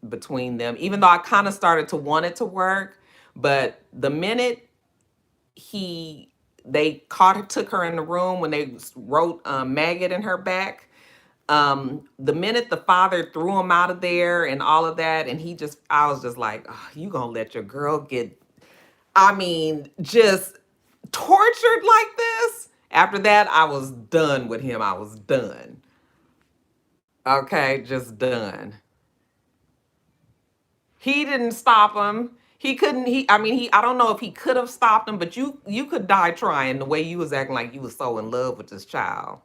between them. Even though I kind of started to want it to work, but the minute he they took her in the room when they wrote maggot in her back, the minute the father threw him out of there and all of that, and I was just like, oh, you gonna let your girl get, I mean, just tortured like this? After that, I was done with him. I was done. Okay, just done. He didn't stop him. He couldn't. I mean, I don't know if he could have stopped him, but you could die trying, the way you was acting like you was so in love with this child.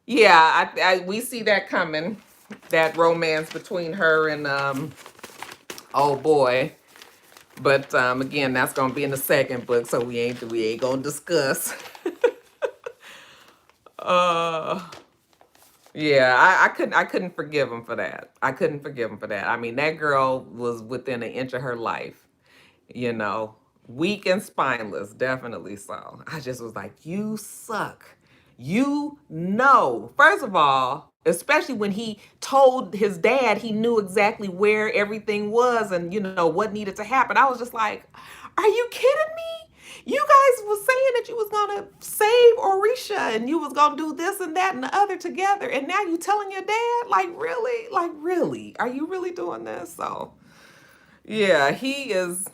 Yeah, we see that coming. That romance between her and oh boy. But again, that's gonna be in the second book, so we ain't gonna discuss. uh yeah, I couldn't forgive him for that. I couldn't forgive him for that. I mean, that girl was within an inch of her life, you know. Weak and spineless, definitely so. I just was like, you suck. First of all, especially when he told his dad he knew exactly where everything was and what needed to happen. I was just like, are you kidding me? You guys was saying that you was gonna save Orisha and you was gonna do this and that and the other together, and now you telling your dad? Like really? Are you really doing this? So yeah, he is.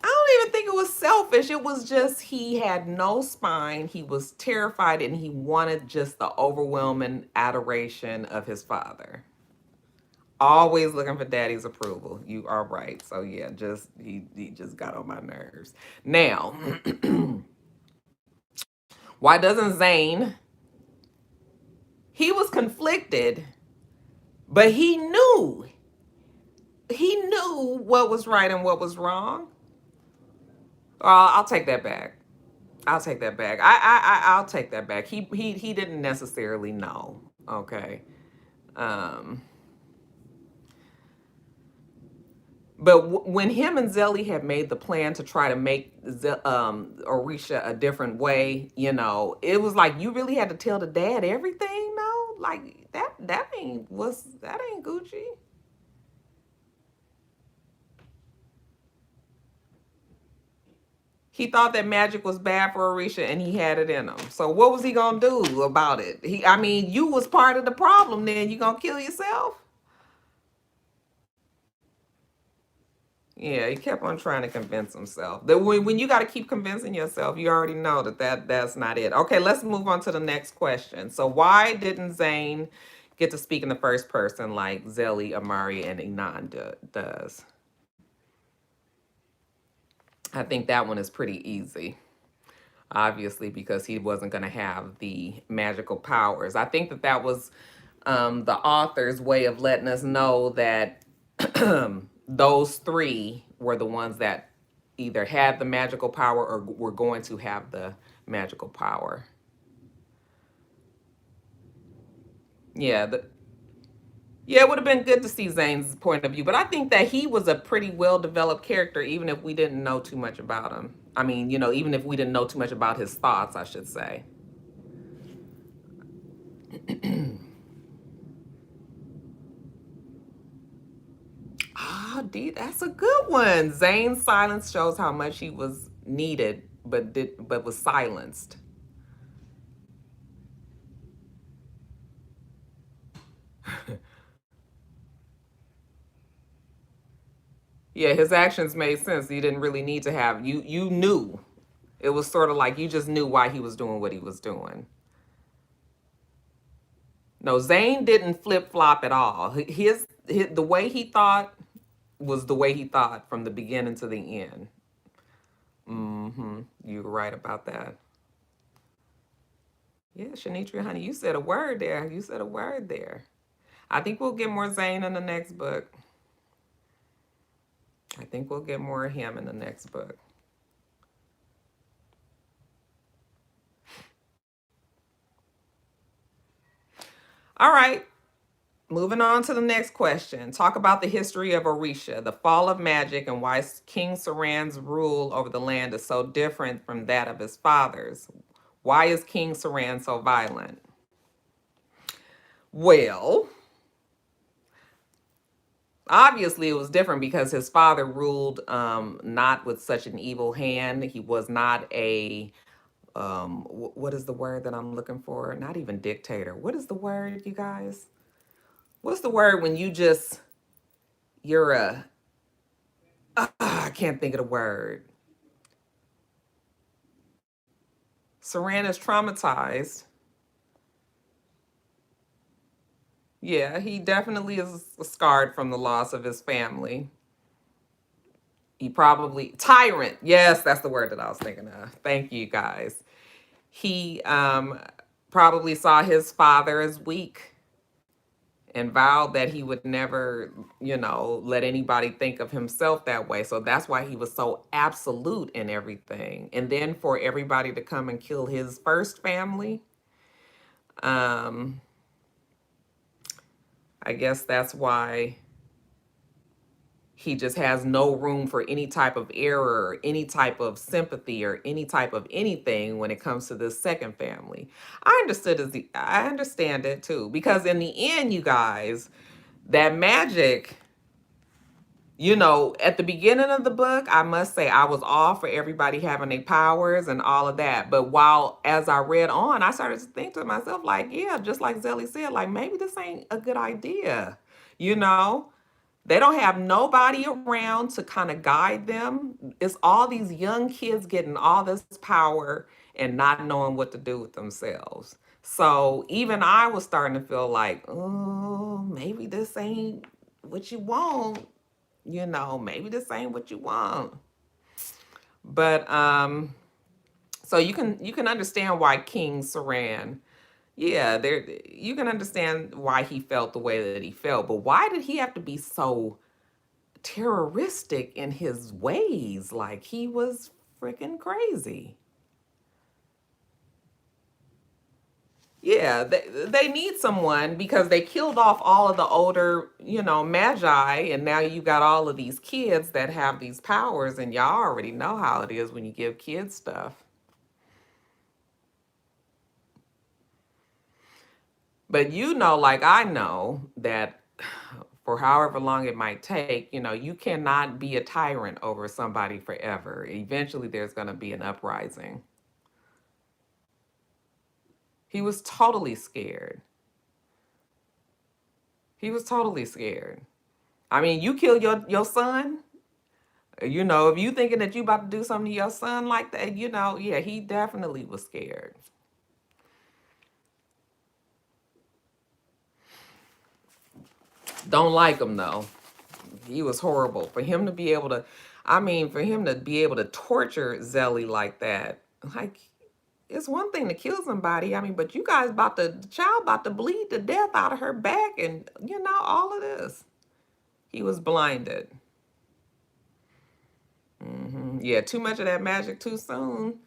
I don't even think it was selfish. It was just he had no spine. He was terrified and he wanted just the overwhelming adoration of his father. Always looking for daddy's approval. You are right. So yeah, just he just got on my nerves. Now, why doesn't Zane? He was conflicted, but he knew what was right and what was wrong. I'll take that back. I'll take that back. I'll take that back. He didn't necessarily know. Okay. Um, but when him and Zelly had made the plan to try to make Orisha a different way, it was like you really had to tell the dad everything. No, like that ain't Gucci. He thought that magic was bad for Orisha and he had it in him. So what was he gonna do about it? I mean, you was part of the problem then. You gonna kill yourself? Yeah, he kept on trying to convince himself. That when you got to keep convincing yourself, you already know that's not it. Okay, let's move on to the next question. So why didn't Zane get to speak in the first person like Zelly, Amari, and Inan does? I think that one is pretty easy. Obviously, because he wasn't going to have the magical powers. I think that was the author's way of letting us know that those three were the ones that either had the magical power or were going to have the magical power. Yeah, yeah, it would have been good to see Zane's point of view, but I think that he was a pretty well developed character, even if we didn't know too much about him. I mean, even if we didn't know too much about his thoughts, I should say. D, that's a good one. Zane's silence shows how much he was needed, but was silenced. Yeah, his actions made sense. He didn't really need to have you knew. It was sort of like you just knew why he was doing what he was doing. No, Zane didn't flip flop at all. The way he thought was the way he thought from the beginning to the end. You were right about that. Yeah, Shanitri, honey, you said a word there. You said a word there. I think we'll get more Zane in the next book. I think we'll get more of him in the next book. All right. Moving on to the next question. Talk about the history of Orisha, the fall of magic, and why King Saran's rule over the land is so different from that of his father's. Why is King Saran so violent? Well, obviously it was different because his father ruled not with such an evil hand. He was not a what is the word that I'm looking for? Not even dictator. What is the word, you guys? What's the word when you're a I can't think of the word. Saran is traumatized. Yeah, he definitely is scarred from the loss of his family. He probably tyrant. Yes, that's the word that I was thinking of. Thank you guys. He probably saw his father as weak and vowed that he would never, let anybody think of himself that way. So that's why he was so absolute in everything. And then for everybody to come and kill his first family, I guess that's why he just has no room for any type of error, or any type of sympathy, or any type of anything when it comes to this second family. I understand it too, because in the end, you guys, that magic, at the beginning of the book, I must say I was all for everybody having their powers and all of that. But as I read on, I started to think to myself, like, yeah, just like Zelly said, like maybe this ain't a good idea, you know? They don't have nobody around to kind of guide them. It's all these young kids getting all this power and not knowing what to do with themselves. So even I was starting to feel like, oh, maybe this ain't what you want. Maybe this ain't what you want. But so you can understand why King Saran, yeah, there you can understand why he felt the way that he felt. But why did he have to be so terroristic in his ways? Like he was freaking crazy. Yeah, they need someone because they killed off all of the older, magi, and now you got all of these kids that have these powers, and y'all already know how it is when you give kids stuff. But like I know that for however long it might take, you cannot be a tyrant over somebody forever. Eventually, there's going to be an uprising. He was totally scared. He was totally scared. I mean, you kill your son, if you thinking that you about to do something to your son like that, yeah, he definitely was scared. Don't like him though. He was horrible. For him to be able to, I mean, for him to be able to torture Zelly like that, like, it's one thing to kill somebody. I mean, but you guys the child about to bleed to death out of her back, and all of this. He was blinded. Yeah, too much of that magic too soon.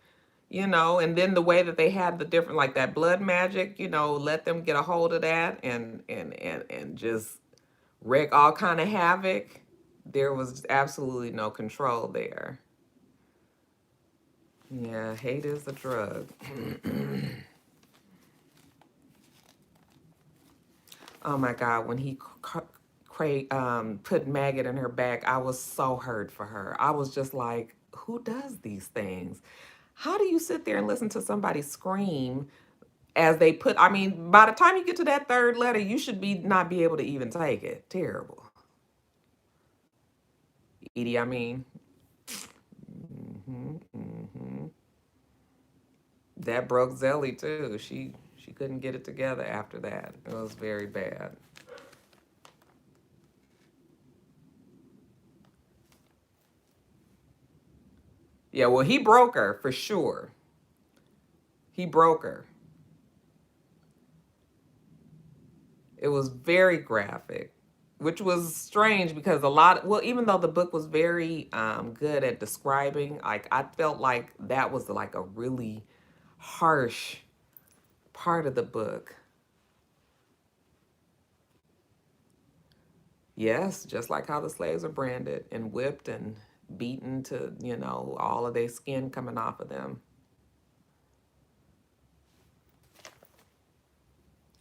And then the way that they had the different, like that blood magic, let them get a hold of that and just wreak all kind of havoc. There was absolutely no control there. Yeah, hate is a drug. Oh my God, when he put maggot in her back, I was so hurt for her. I was just like, who does these things? How do you sit there and listen to somebody scream as they put, I mean, by the time you get to that third letter, you should not be able to even take it. Terrible. Edie, I mean. Hmm, hmm. That broke Zelly too. She couldn't get it together after that. It was very bad. Yeah, well, he broke her for sure. He broke her. It was very graphic, which was strange because well, even though the book was very good at describing, like I felt like that was like a really harsh part of the book. Yes, just like how the slaves are branded and whipped and beaten to, all of their skin coming off of them.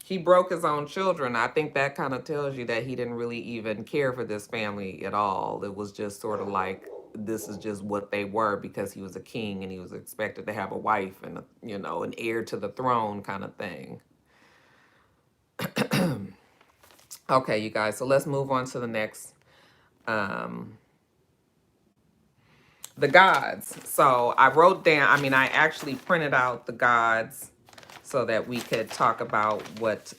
He broke his own children. I think that kind of tells you that he didn't really even care for this family at all. It was just sort of like this is just what they were because he was a king and he was expected to have a wife and an heir to the throne kind of thing. Okay, you guys, so let's move on to the next. The gods. So I wrote down, I mean, I actually printed out the gods so that we could talk about what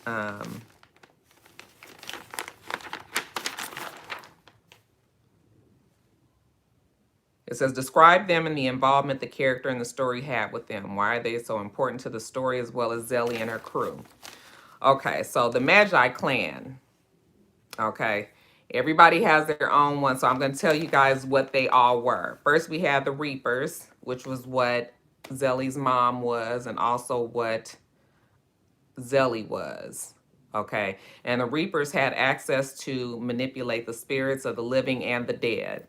it says, describe them and the involvement the character and the story had with them. Why are they so important to the story as well as Zelly and her crew? Okay, so the Magi clan. Okay, everybody has their own one. So I'm going to tell you guys what they all were. First, we have the Reapers, which was what Zelly's mom was and also what Zelly was. Okay, and the Reapers had access to manipulate the spirits of the living and the dead.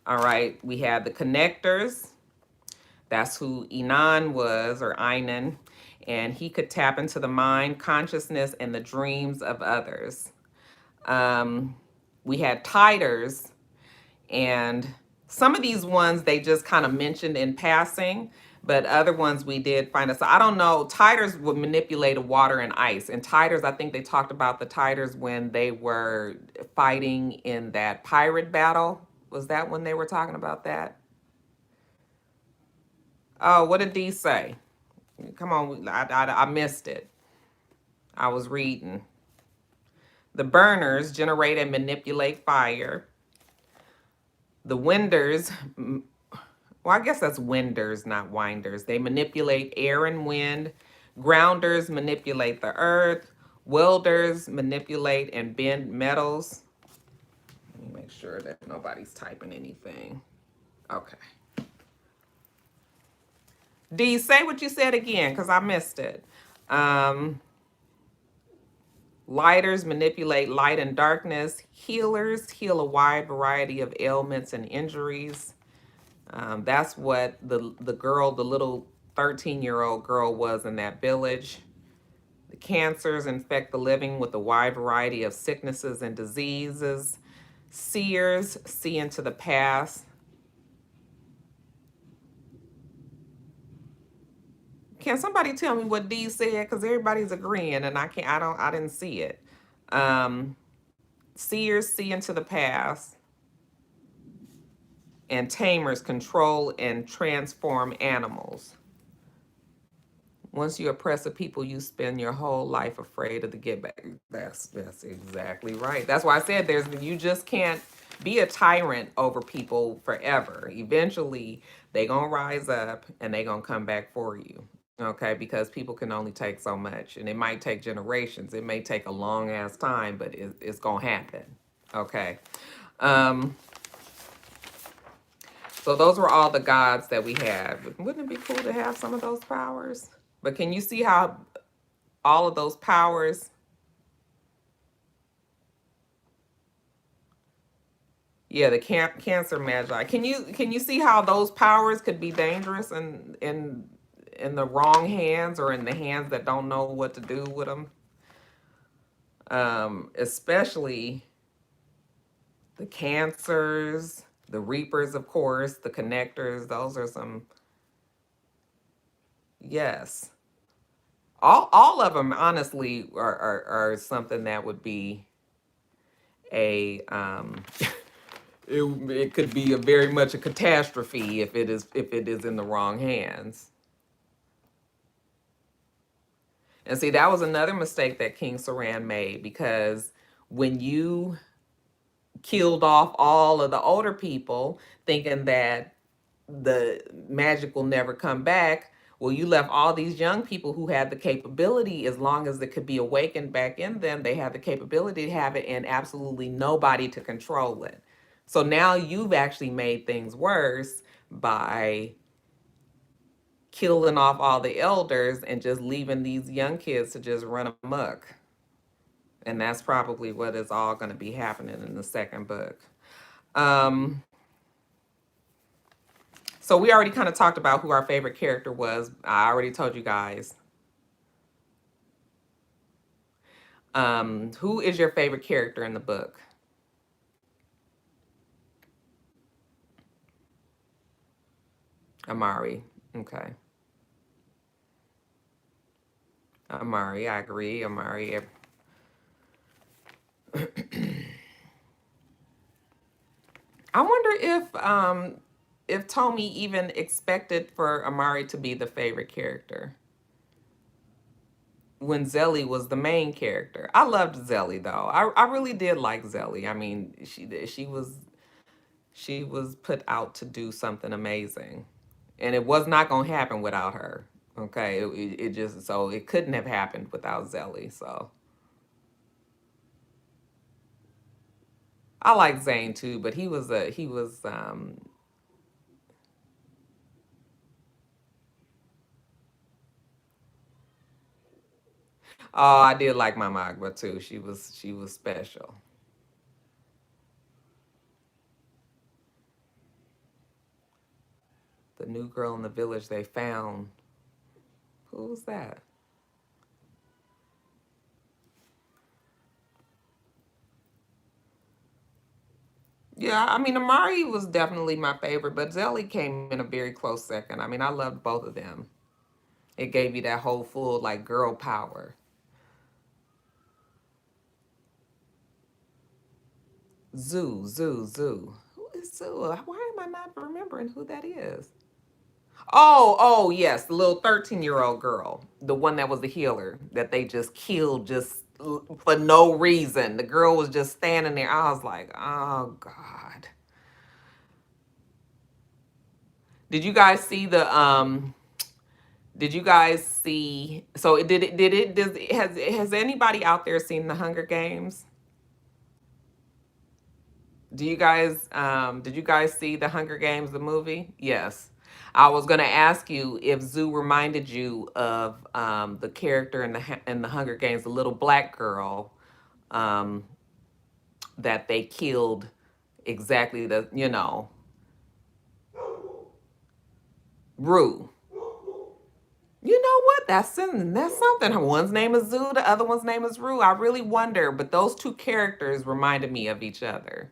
All right, we had the Connectors. That's who Inan was, or Einan, and he could tap into the mind, consciousness, and the dreams of others. We had Tiders, and some of these ones they just kind of mentioned in passing. But other ones we did find us. So I don't know. Titers would manipulate water and ice. And Titers, I think they talked about the Titers when they were fighting in that pirate battle. Was that when they were talking about that? Oh, what did Dee say? Come on, I missed it. I was reading. The burners generate and manipulate fire. The winders, well, I guess that's winders, not winders. They manipulate air and wind. Grounders manipulate the earth. Welders manipulate and bend metals. Let me make sure that nobody's typing anything. Okay. D, say what you said again, because I missed it. Lighters manipulate light and darkness. Healers heal a wide variety of ailments and injuries. That's what the girl, the little 13-year-old girl was in that village. The cancers infect the living with a wide variety of sicknesses and diseases. Seers see into the past. Can somebody tell me what D said? Because everybody's agreeing and I didn't see it. Seers see into the past. And tamers control and transform animals. Once you oppress a people, you spend your whole life afraid of the get back. That's exactly right. That's why I said you just can't be a tyrant over people forever. Eventually, they gonna rise up and they gonna come back for you. Okay, because people can only take so much, and it might take generations. It may take a long ass time, but it's gonna happen. Okay. So those were all the gods that we had. Wouldn't it be cool to have some of those powers? But can you see how all of those powers? Yeah, the cancer magi. Can you see how those powers could be dangerous in the wrong hands or in the hands that don't know what to do with them? Especially the cancers, the reapers, of course, the connectors. Those are some. Yes. All of them honestly are something that would be a it could be a very much a catastrophe if it is in the wrong hands. And see, that was another mistake that King Saran made, because when you killed off all of the older people thinking that the magic will never come back, well, you left all these young people who had the capability, as long as it could be awakened back in them, they had the capability to have it, and absolutely nobody to control it. So now you've actually made things worse by killing off all the elders and just leaving these young kids to just run amok. And that's probably what is all going to be happening in the second book. So we already kind of talked about who our favorite character was. I already told you guys. Who is your favorite character in the book? Amari. Okay. Amari, I agree. Amari. I wonder if Tommy even expected for Amari to be the favorite character when Zelly was the main character. I loved Zelly though. I really did like Zelly. I mean, she was put out to do something amazing, and it was not going to happen without her. Okay, it just, so it couldn't have happened without Zelly. So I like Zane too, but he was oh, I did like Mama Agba too. She was special. The new girl in the village they found. Who was that? Yeah, I mean, Amari was definitely my favorite, but Zelly came in a very close second. I mean, I loved both of them. It gave you that whole full, like, girl power. Zoo. Who is Zoo? Why am I not remembering who that is? Oh, yes, the little 13-year-old girl, the one that was the healer that they just killed just for no reason. The girl was just standing there. I was like, oh God. Did you guys see the did you guys see so has anybody out there seen the Hunger Games? Do you guys did you guys see the Hunger Games the movie? Yes. I was going to ask you if Zoo reminded you of the character in the Hunger Games, the little black girl um that they killed, exactly, Rue. You know what? That's something. One's name is Zoo, the other one's name is Rue. I really wonder, but those two characters reminded me of each other.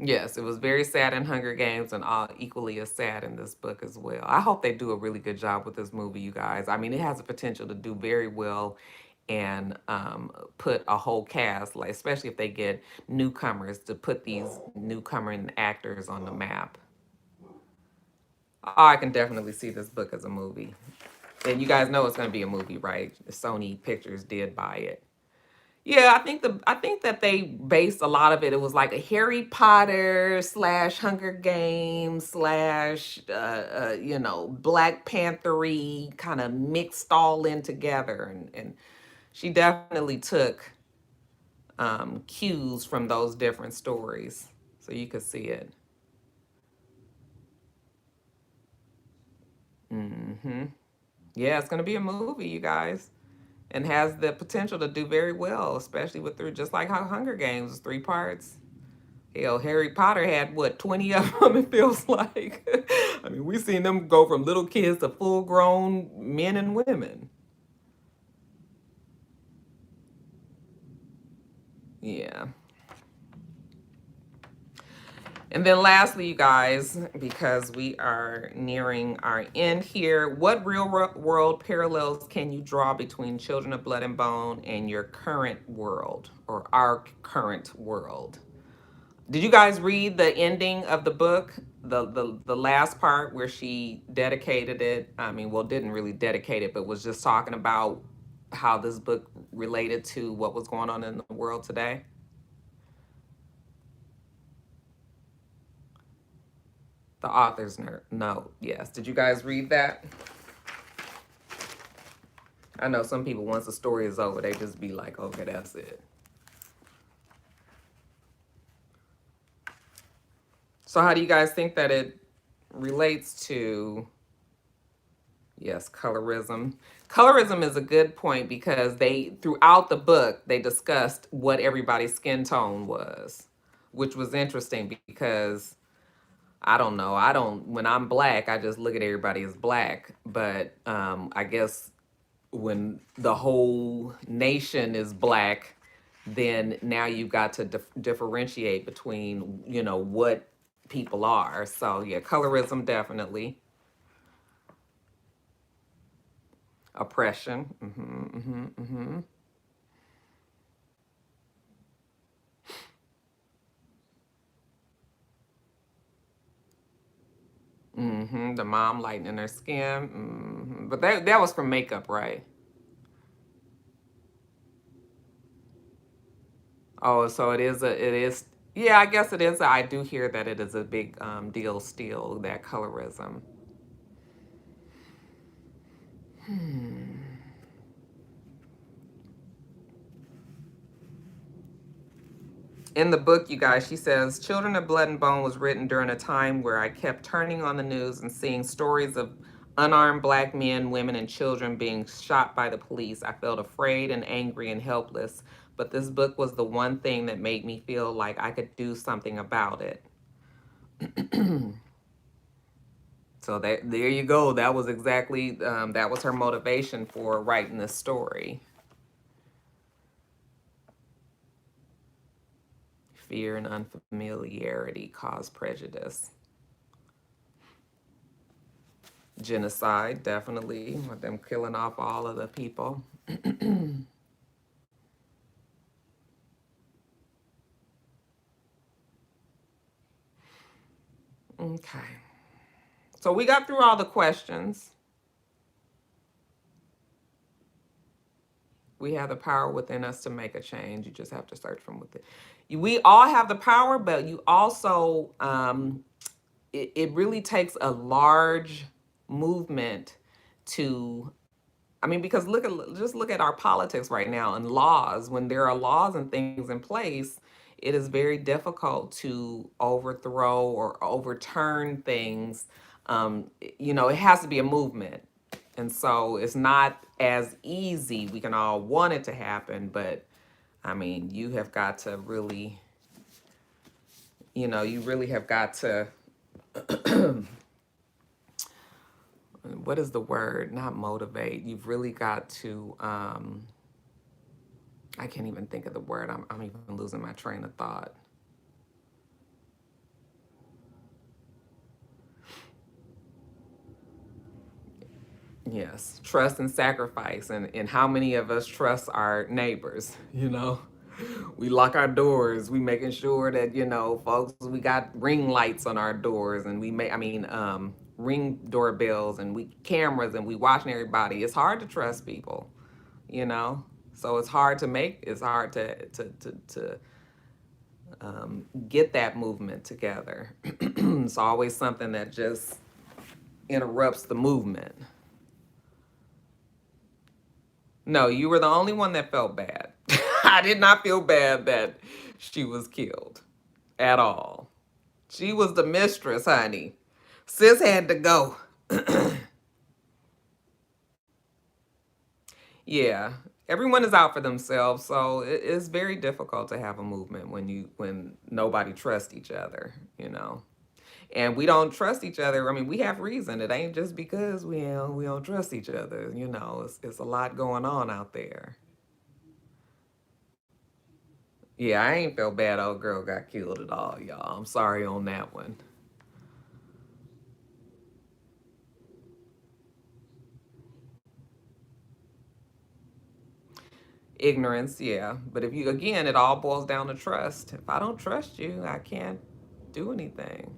Yes, it was very sad in Hunger Games and all equally as sad in this book as well. I hope they do a really good job with this movie, you guys. I mean, it has the potential to do very well and put a whole cast, like especially if they get newcomers, to put these newcomer actors on the map. Oh, I can definitely see this book as a movie. And you guys know it's going to be a movie, right? Sony Pictures did buy it. Yeah, I think that they based a lot of it. It was like a Harry Potter slash Hunger Games slash Black Panthery kind of mixed all in together, and she definitely took cues from those different stories, so you could see it. Hmm. Yeah, it's gonna be a movie, you guys, and has the potential to do very well, especially with through just like how Hunger Games is 3 parts. Hell, Harry Potter had what, 20 of them, it feels like. I mean, we've seen them go from little kids to full grown men and women. Yeah. And then lastly, you guys, because we are nearing our end here, what world parallels can you draw between Children of Blood and Bone and your current world, or our current world? Did you guys read the ending of the book? The last part where she dedicated it. I mean, well, didn't really dedicate it, but was just talking about how this book related to what was going on in the world today. The author's note. Yes. Did you guys read that? I know some people, once the story is over, they just be like, okay, that's it. So how do you guys think that it relates to, yes, colorism? Colorism is a good point because they, throughout the book, they discussed what everybody's skin tone was, which was interesting because I don't know. I don't, when I'm black, I just look at everybody as black. But I guess when the whole nation is black, then now you've got to differentiate between, what people are. So yeah, colorism definitely. Oppression. The mom lightening her skin. But that was from makeup, right? Oh, so it is. Yeah, I guess it is. I do hear that it is a big deal still, that colorism. In the book, you guys, she says, Children of Blood and Bone was written during a time where I kept turning on the news and seeing stories of unarmed black men, women, and children being shot by the police. I felt afraid and angry and helpless, but this book was the one thing that made me feel like I could do something about it. So that there you go. That was exactly that was her motivation for writing this story. Fear and unfamiliarity cause prejudice. Genocide, definitely, with them killing off all of the people. Okay. So we got through all the questions. We have the power within us to make a change. You just have to search from within. We all have the power, but you also, it really takes a large movement to, I mean, because just look at our politics right now and laws. When there are laws and things in place, it is very difficult to overthrow or overturn things. It has to be a movement. And so it's not as easy. We can all want it to happen, but I mean, you have got to really, you really have got to, what is the word? Not motivate. You've really got to, I can't even think of the word. I'm even losing my train of thought. Yes, trust and sacrifice. And how many of us trust our neighbors, We lock our doors. We making sure that, folks, we got ring lights on our doors and ring doorbells and we cameras and we watching everybody. It's hard to trust people, you know? So it's hard to get that movement together. It's always something that just interrupts the movement. No, you were the only one that felt bad. I did not feel bad that she was killed at all. She was the mistress, honey. Sis had to go. Yeah, everyone is out for themselves, so it's very difficult to have a movement when nobody trusts each other, And we don't trust each other. I mean, we have reason. It ain't just because we don't trust each other. It's a lot going on out there. Yeah, I ain't felt bad old girl got killed at all, y'all. I'm sorry on that one. Ignorance, yeah. But if you, again, it all boils down to trust. If I don't trust you, I can't do anything.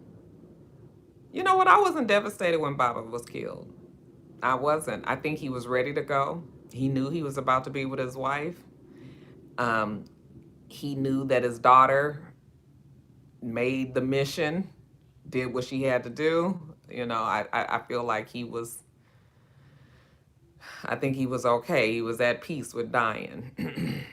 You know what? I wasn't devastated when Baba was killed. I wasn't. I think he was ready to go. He knew he was about to be with his wife. Um, he knew that his daughter made the mission, did what she had to do. I feel like I think he was okay. He was at peace with dying.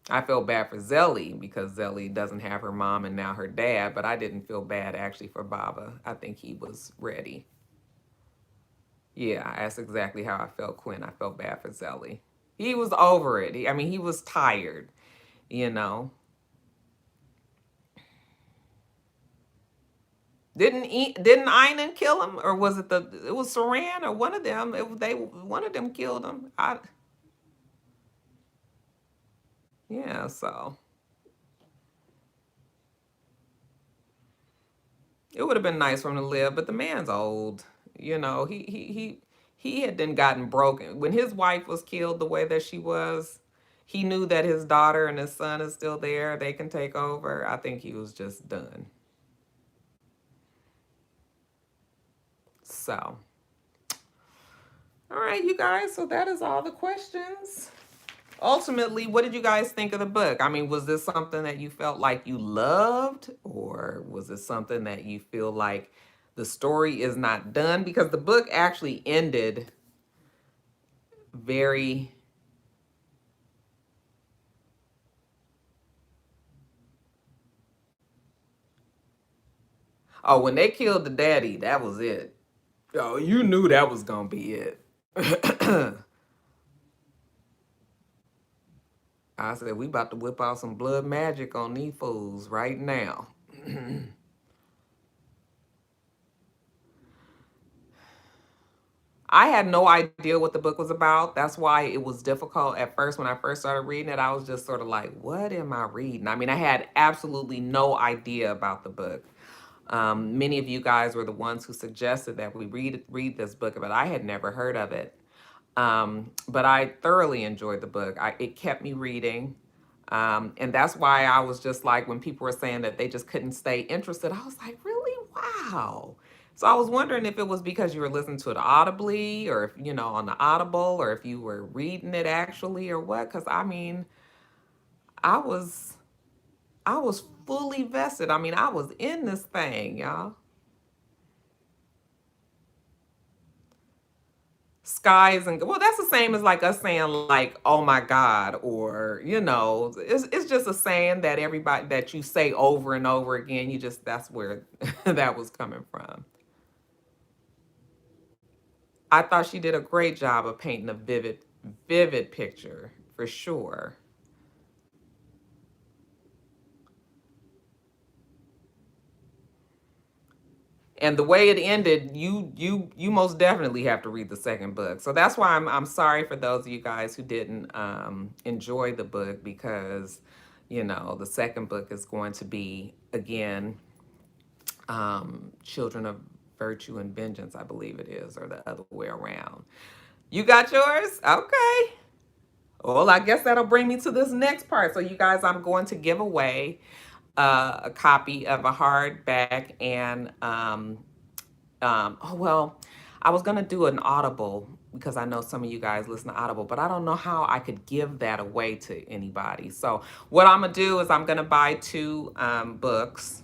I felt bad for Zelly because Zelly doesn't have her mom and now her dad, but I didn't feel bad actually for Baba. I think he was ready. Yeah, that's exactly how I felt, Quinn. I felt bad for Zelly. He was over it. He was tired, you know. Didn't Einan kill him, or was it was Saran or one of them? One of them killed him. Yeah, so it would have been nice for him to live, but the man's old. He had then gotten broken when his wife was killed the way that she was. He knew that his daughter and his son is still there. They can take over. I think he was just done. So, all right, you guys. So that is all the questions. Ultimately, what did you guys think of the book? I mean, was this something that you felt like you loved, or was it something that you feel like the story is not done? Because the book actually ended very. Oh, when they killed the daddy, that was it. Oh, you knew that was gonna be it. I said, we about to whip out some blood magic on these fools right now. I had no idea what the book was about. That's why it was difficult at first. When I first started reading it, I was just sort of like, what am I reading? I mean, I had absolutely no idea about the book. Many of you guys were the ones who suggested that we read this book, but I had never heard of it. But I thoroughly enjoyed the book. It kept me reading. And that's why I was just like, when people were saying that they just couldn't stay interested, I was like, really? Wow. So I was wondering if it was because you were listening to it audibly, or if, on the Audible, or if you were reading it actually, or what. Because I mean, I was I was fully vested. I mean, I was in this thing, y'all. Skies and well, that's the same as like us saying like, "Oh my God," or it's just a saying that everybody that you say over and over again. You just that's where that was coming from. I thought she did a great job of painting a vivid picture for sure. And the way it ended, you most definitely have to read the second book. So that's why I'm sorry for those of you guys who didn't enjoy the book, because the second book is going to be again Children of Virtue and Vengeance, I believe it is, or the other way around. You got yours? Okay. Well, I guess that'll bring me to this next part. So, you guys, I'm going to give away a copy of a hardback and oh well, I was gonna do an Audible because I know some of you guys listen to Audible, but I don't know how I could give that away to anybody. So what I'm gonna do is I'm gonna buy two books,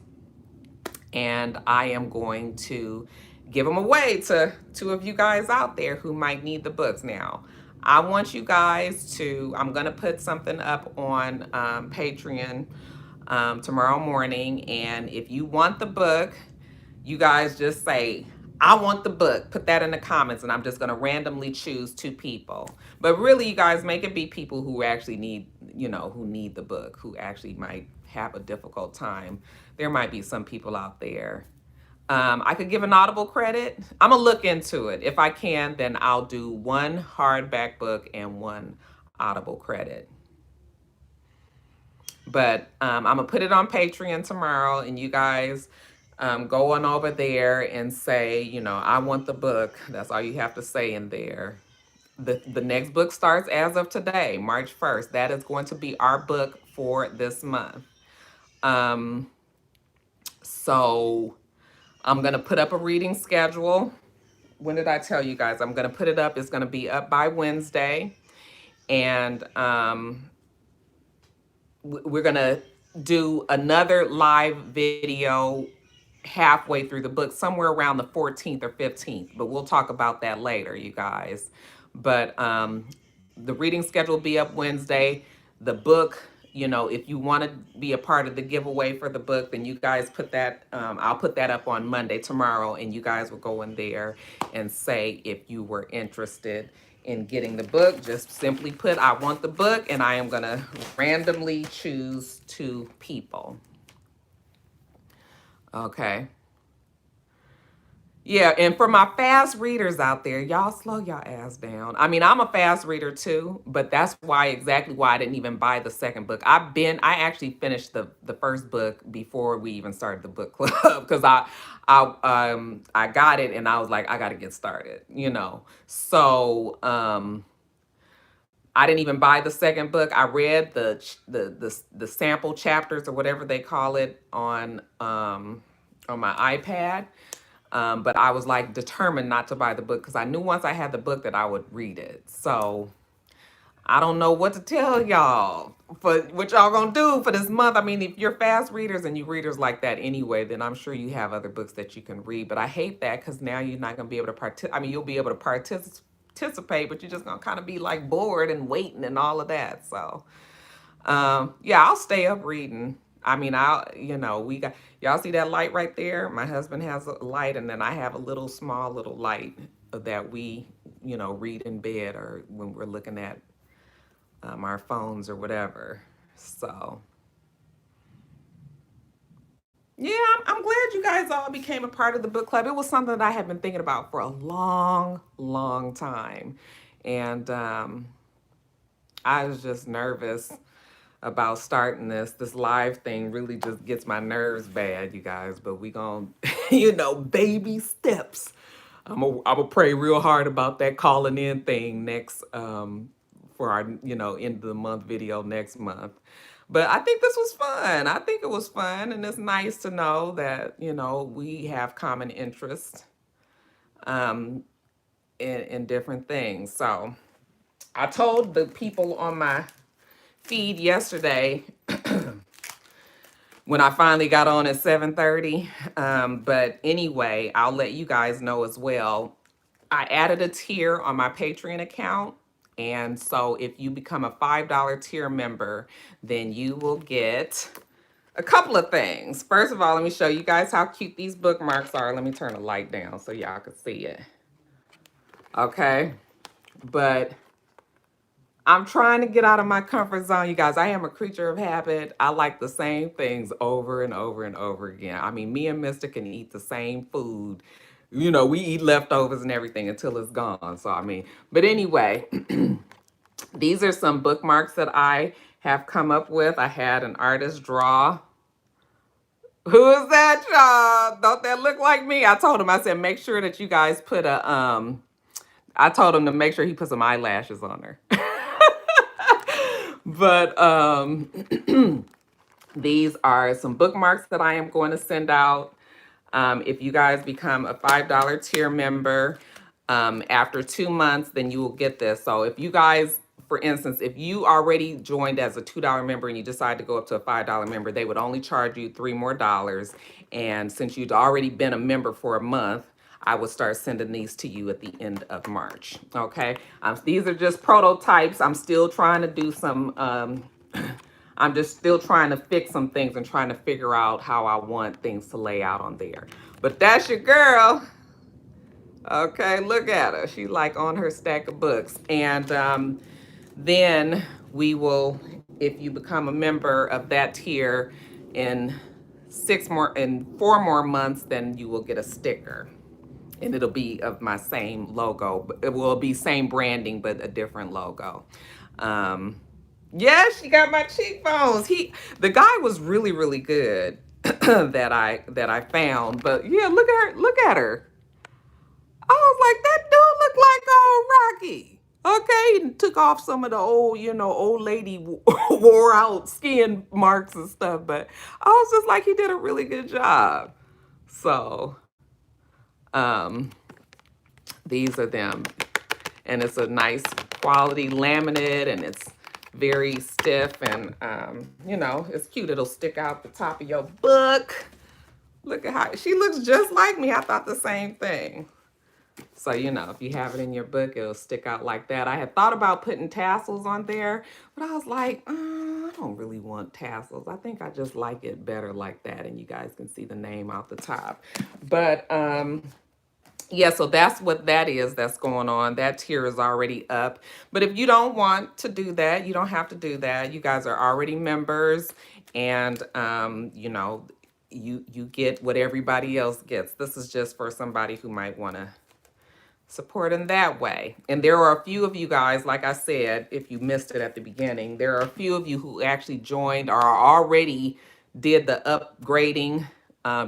and I am going to give them away to two of you guys out there who might need the books. Now, I want you guys to, I'm going to put something up on Patreon tomorrow morning. And if you want the book, you guys just say, I want the book. Put that in the comments, and I'm just going to randomly choose two people. But really, you guys make it be people who actually need, who need the book, who actually might have a difficult time. There might be some people out there. I could give an Audible credit. I'm going to look into it. If I can, then I'll do one hardback book and one Audible credit. But I'm going to put it on Patreon tomorrow, and you guys go on over there and say, I want the book. That's all you have to say in there. The next book starts as of today, March 1st. That is going to be our book for this month. So I'm going to put up a reading schedule. When did I tell you guys? I'm going to put it up. It's going to be up by Wednesday. And we're going to do another live video halfway through the book, somewhere around the 14th or 15th. But we'll talk about that later, you guys. But the reading schedule will be up Wednesday. The book, if you want to be a part of the giveaway for the book, then you guys put that, I'll put that up on Monday, tomorrow, and you guys will go in there and say if you were interested in getting the book. Just simply put, I want the book, and I am going to randomly choose two people. Okay. Yeah, and for my fast readers out there, y'all slow y'all ass down. I mean, I'm a fast reader too, but that's exactly why I didn't even buy the second book. I actually finished the first book before we even started the book club, because I got it and I was like, I got to get started. So I didn't even buy the second book. I read the sample chapters, or whatever they call it, on my iPad. But I was like determined not to buy the book, because I knew once I had the book that I would read it. So I don't know what to tell y'all for what y'all gonna do for this month. I mean, if you're fast readers and you readers like that anyway, then I'm sure you have other books that you can read. But I hate that, because now you're not gonna be able to participate. I mean, you'll be able to participate, but you're just gonna kind of be like bored and waiting and all of that. So yeah, I'll stay up reading. I mean, we got, y'all see that light right there? My husband has a light, and then I have a small little light that we, read in bed, or when we're looking at our phones or whatever. So Yeah, I'm glad you guys all became a part of the book club. It was something that I had been thinking about for a long, long time. And I was just nervous about starting this live thing. Really just gets my nerves bad, you guys. But we gonna, baby steps. I'm gonna pray real hard about that calling in thing next for our end of the month video next month. But I think this was fun. I think it was fun, and it's nice to know that we have common interests um, in different things. So I told the people on my feed yesterday when I finally got on at 7:30. But anyway, I'll let you guys know as well. I added a tier on my Patreon account. And so if you become a $5 tier member, then you will get a couple of things. First of all, let me show you guys how cute these bookmarks are. Let me turn the light down so y'all can see it. Okay. But I'm trying to get out of my comfort zone, you guys. I am a creature of habit. I like the same things over and over and over again. I mean, me and Mister can eat the same food. We eat leftovers and everything until it's gone. So, I mean, but anyway, these are some bookmarks that I have come up with. I had an artist draw. Who is that, y'all? Don't that look like me? I told him, I said, make sure that you guys put I told him to make sure he put some eyelashes on her. But these are some bookmarks that I am going to send out. If you guys become a $5 tier member after 2 months, then you will get this. So if you guys, for instance, if you already joined as a $2 member and you decide to go up to a $5 member, they would only charge you $3 more. And since you'd already been a member for a month, I would start sending these to you at the end of March. Okay. These are just prototypes. I'm still trying to do some, I'm just still trying to fix some things and trying to figure out how I want things to lay out on there. But that's your girl. Okay, look at her. She's like on her stack of books. And then we will, if you become a member of that tier in 4 more months, then you will get a sticker. And it'll be of my same logo. It will be same branding, but a different logo. Yeah, she got my cheekbones. The guy was really, really good that I found. But yeah, look at her. Look at her. I was like, that dude looked like old Rocky. Okay, he took off some of the old, old lady wore out skin marks and stuff. But I was just like, he did a really good job. So, um, these are them. And it's a nice quality laminate, and it's very stiff, and it's cute. It'll stick out the top of your book. Look at how she looks just like me. I thought the same thing. So, if you have it in your book, it'll stick out like that. I had thought about putting tassels on there, but I was like, I don't really want tassels. I think I just like it better like that, and you guys can see the name out the top. But yeah, so that's what that is that's going on. That tier is already up. But if you don't want to do that, you don't have to do that. You guys are already members, and you get what everybody else gets. This is just for somebody who might want to support in that way. And there are a few of you guys, like I said, if you missed it at the beginning, there are a few of you who actually joined or already did the upgrading.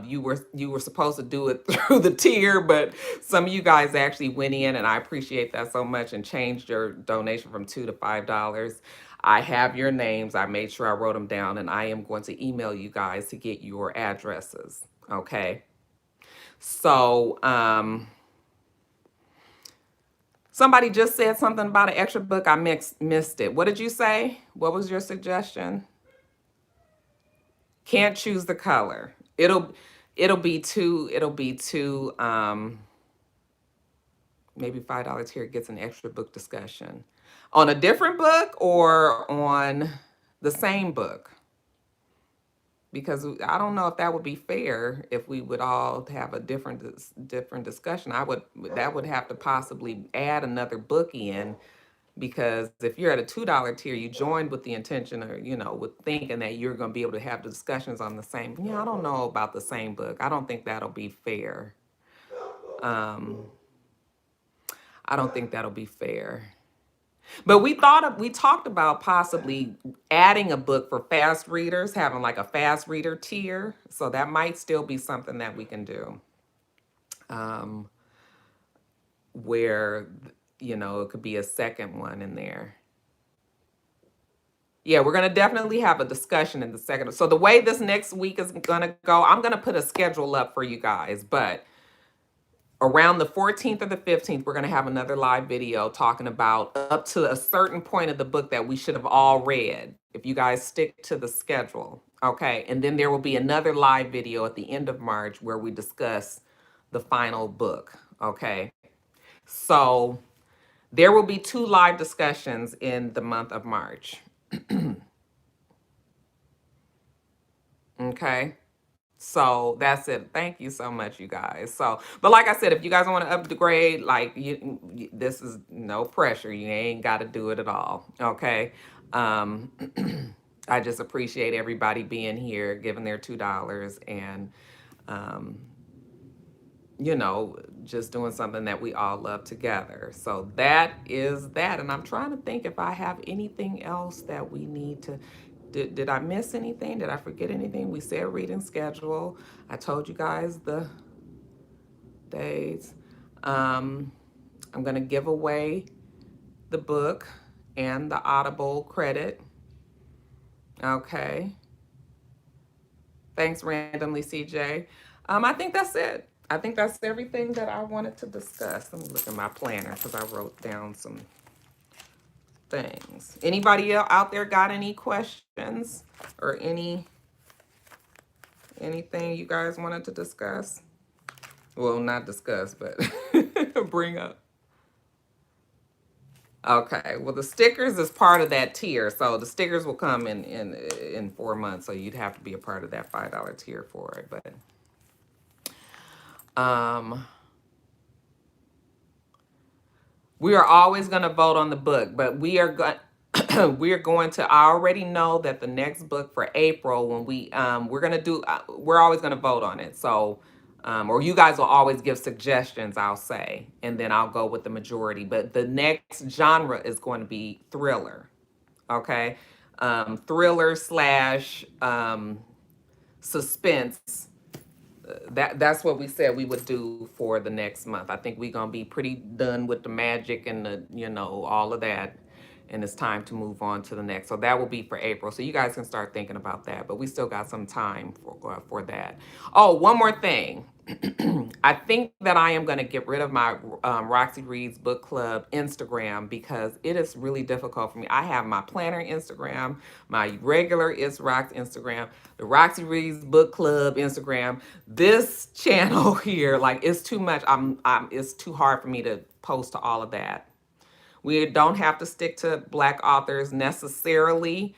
You were supposed to do it through the tier, but some of you guys actually went in, and I appreciate that so much, and changed your donation from $2 to $5. I have your names. I made sure I wrote them down, and I am going to email you guys to get your addresses. Okay. So, somebody just said something about an extra book. I missed it. What did you say? What was your suggestion? Can't choose the color. It'll be two, maybe $5 here gets an extra book discussion. On a different book or on the same book? Because I don't know if that would be fair if we would all have a different discussion. That would have to possibly add another book in Because if you're at a $2 tier, you joined with the intention, or with thinking that you're going to be able to have the discussions on the same. Yeah, I don't know about the same book. I don't think that'll be fair. Um, I don't think that'll be fair. But we talked about possibly adding a book for fast readers, having like a fast reader tier. So that might still be something that we can do. Um, where it could be a second one in there. Yeah, we're going to definitely have a discussion in the second. So the way this next week is going to go, I'm going to put a schedule up for you guys, but around the 14th or the 15th, we're going to have another live video talking about up to a certain point of the book that we should have all read, if you guys stick to the schedule. Okay. And then there will be another live video at the end of March where we discuss the final book. Okay. So there will be 2 live discussions in the month of March. Okay. So that's it. Thank you so much, you guys. So, but like I said, if you guys want to upgrade, like this is no pressure. You ain't got to do it at all. Okay. Um, I just appreciate everybody being here, giving their $2, and um, just doing something that we all love together. So that is that. And I'm trying to think if I have anything else that we need to. Did I miss anything? Did I forget anything? We said reading schedule. I told you guys the dates. I'm going to give away the book and the Audible credit. Okay. Thanks, randomly, CJ. I think that's it. I think that's everything that I wanted to discuss. Let me look at my planner because I wrote down some things. Anybody out there got any questions or anything you guys wanted to discuss? Well, not discuss, but bring up. Okay. Well, the stickers is part of that tier, so the stickers will come in 4 months. So you'd have to be a part of that $5 tier for it. But we are always going to vote on the book, but we are going. We're going to. I already know that the next book for April, when we're gonna do. We're always going to vote on it. So. Or you guys will always give suggestions, I'll say, and then I'll go with the majority. But the next genre is going to be thriller, okay? Thriller slash suspense. That's what we said we would do for the next month. I think we're gonna be pretty done with the magic and the all of that, and it's time to move on to the next. So that will be for April. So you guys can start thinking about that, but we still got some time for that. Oh, one more thing. I think that I am going to get rid of my Roxy Reads Book Club Instagram because it is really difficult for me. I have my planner Instagram, my regular It's Rocks Instagram, the Roxy Reads Book Club Instagram. This channel here, like, it's too much. It's too hard for me to post to all of that. We don't have to stick to Black authors necessarily.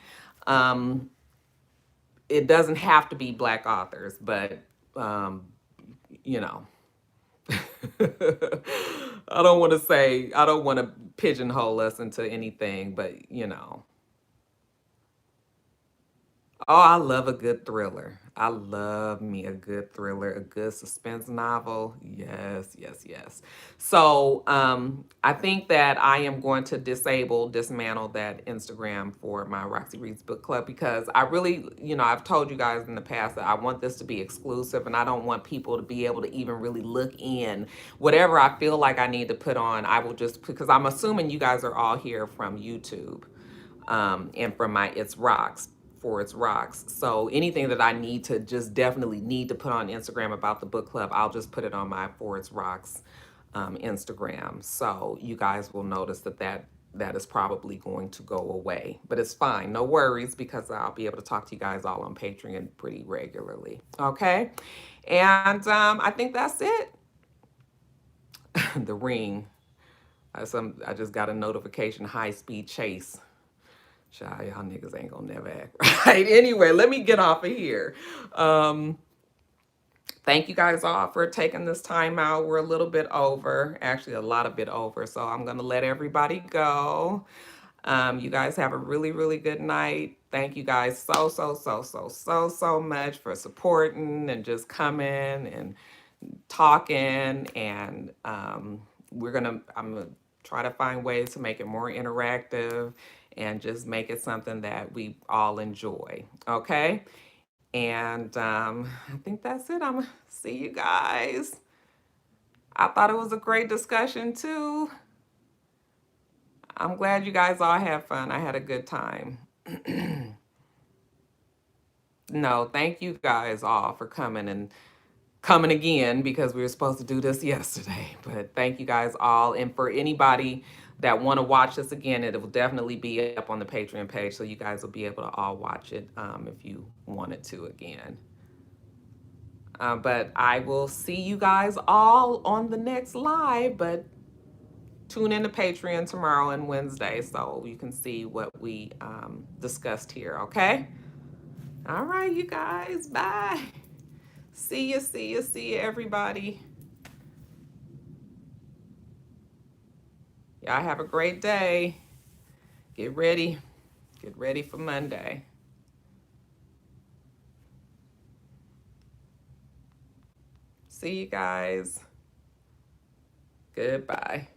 It doesn't have to be Black authors, but I don't want to pigeonhole us into anything, but Oh, I love a good thriller. I love me a good thriller, a good suspense novel. Yes, yes, yes. So I think that I am going to dismantle that Instagram for my Roxy Reads Book Club because I really, I've told you guys in the past that I want this to be exclusive and I don't want people to be able to even really look in. Whatever I feel like I need to put on, I will just, because I'm assuming you guys are all here from YouTube and from my It's Rocks. For It's Rocks. So anything that I need to definitely need to put on Instagram about the book club, I'll just put it on my For It's Rocks Instagram. So you guys will notice that is probably going to go away. But it's fine. No worries, because I'll be able to talk to you guys all on Patreon pretty regularly. Okay? And I think that's it. The ring. I just got a notification, high-speed chase. Child, y'all niggas ain't gonna never act right. Anyway, let me get off of here. thank you guys all for taking this time out. We're a little bit over, actually a lot of bit over. So I'm going to let everybody go. You guys have a really, really good night. Thank you guys so much for supporting and just coming and talking. And I'm gonna try to find ways to make it more interactive and just make it something that we all enjoy. Okay. And I think that's it. I'm gonna see you guys. I thought it was a great discussion too. I'm glad you guys all had fun. I had a good time. No, thank you guys all for coming and coming again because we were supposed to do this yesterday. But thank you guys all. And for anybody that want to watch this again, it will definitely be up on the Patreon page. So you guys will be able to all watch it if you wanted to again. But I will see you guys all on the next live. But tune in to Patreon tomorrow and Wednesday so you can see what we discussed here, okay? All right, you guys, bye. See you, everybody. Y'all have a great day. Get ready for Monday. See you guys. Goodbye.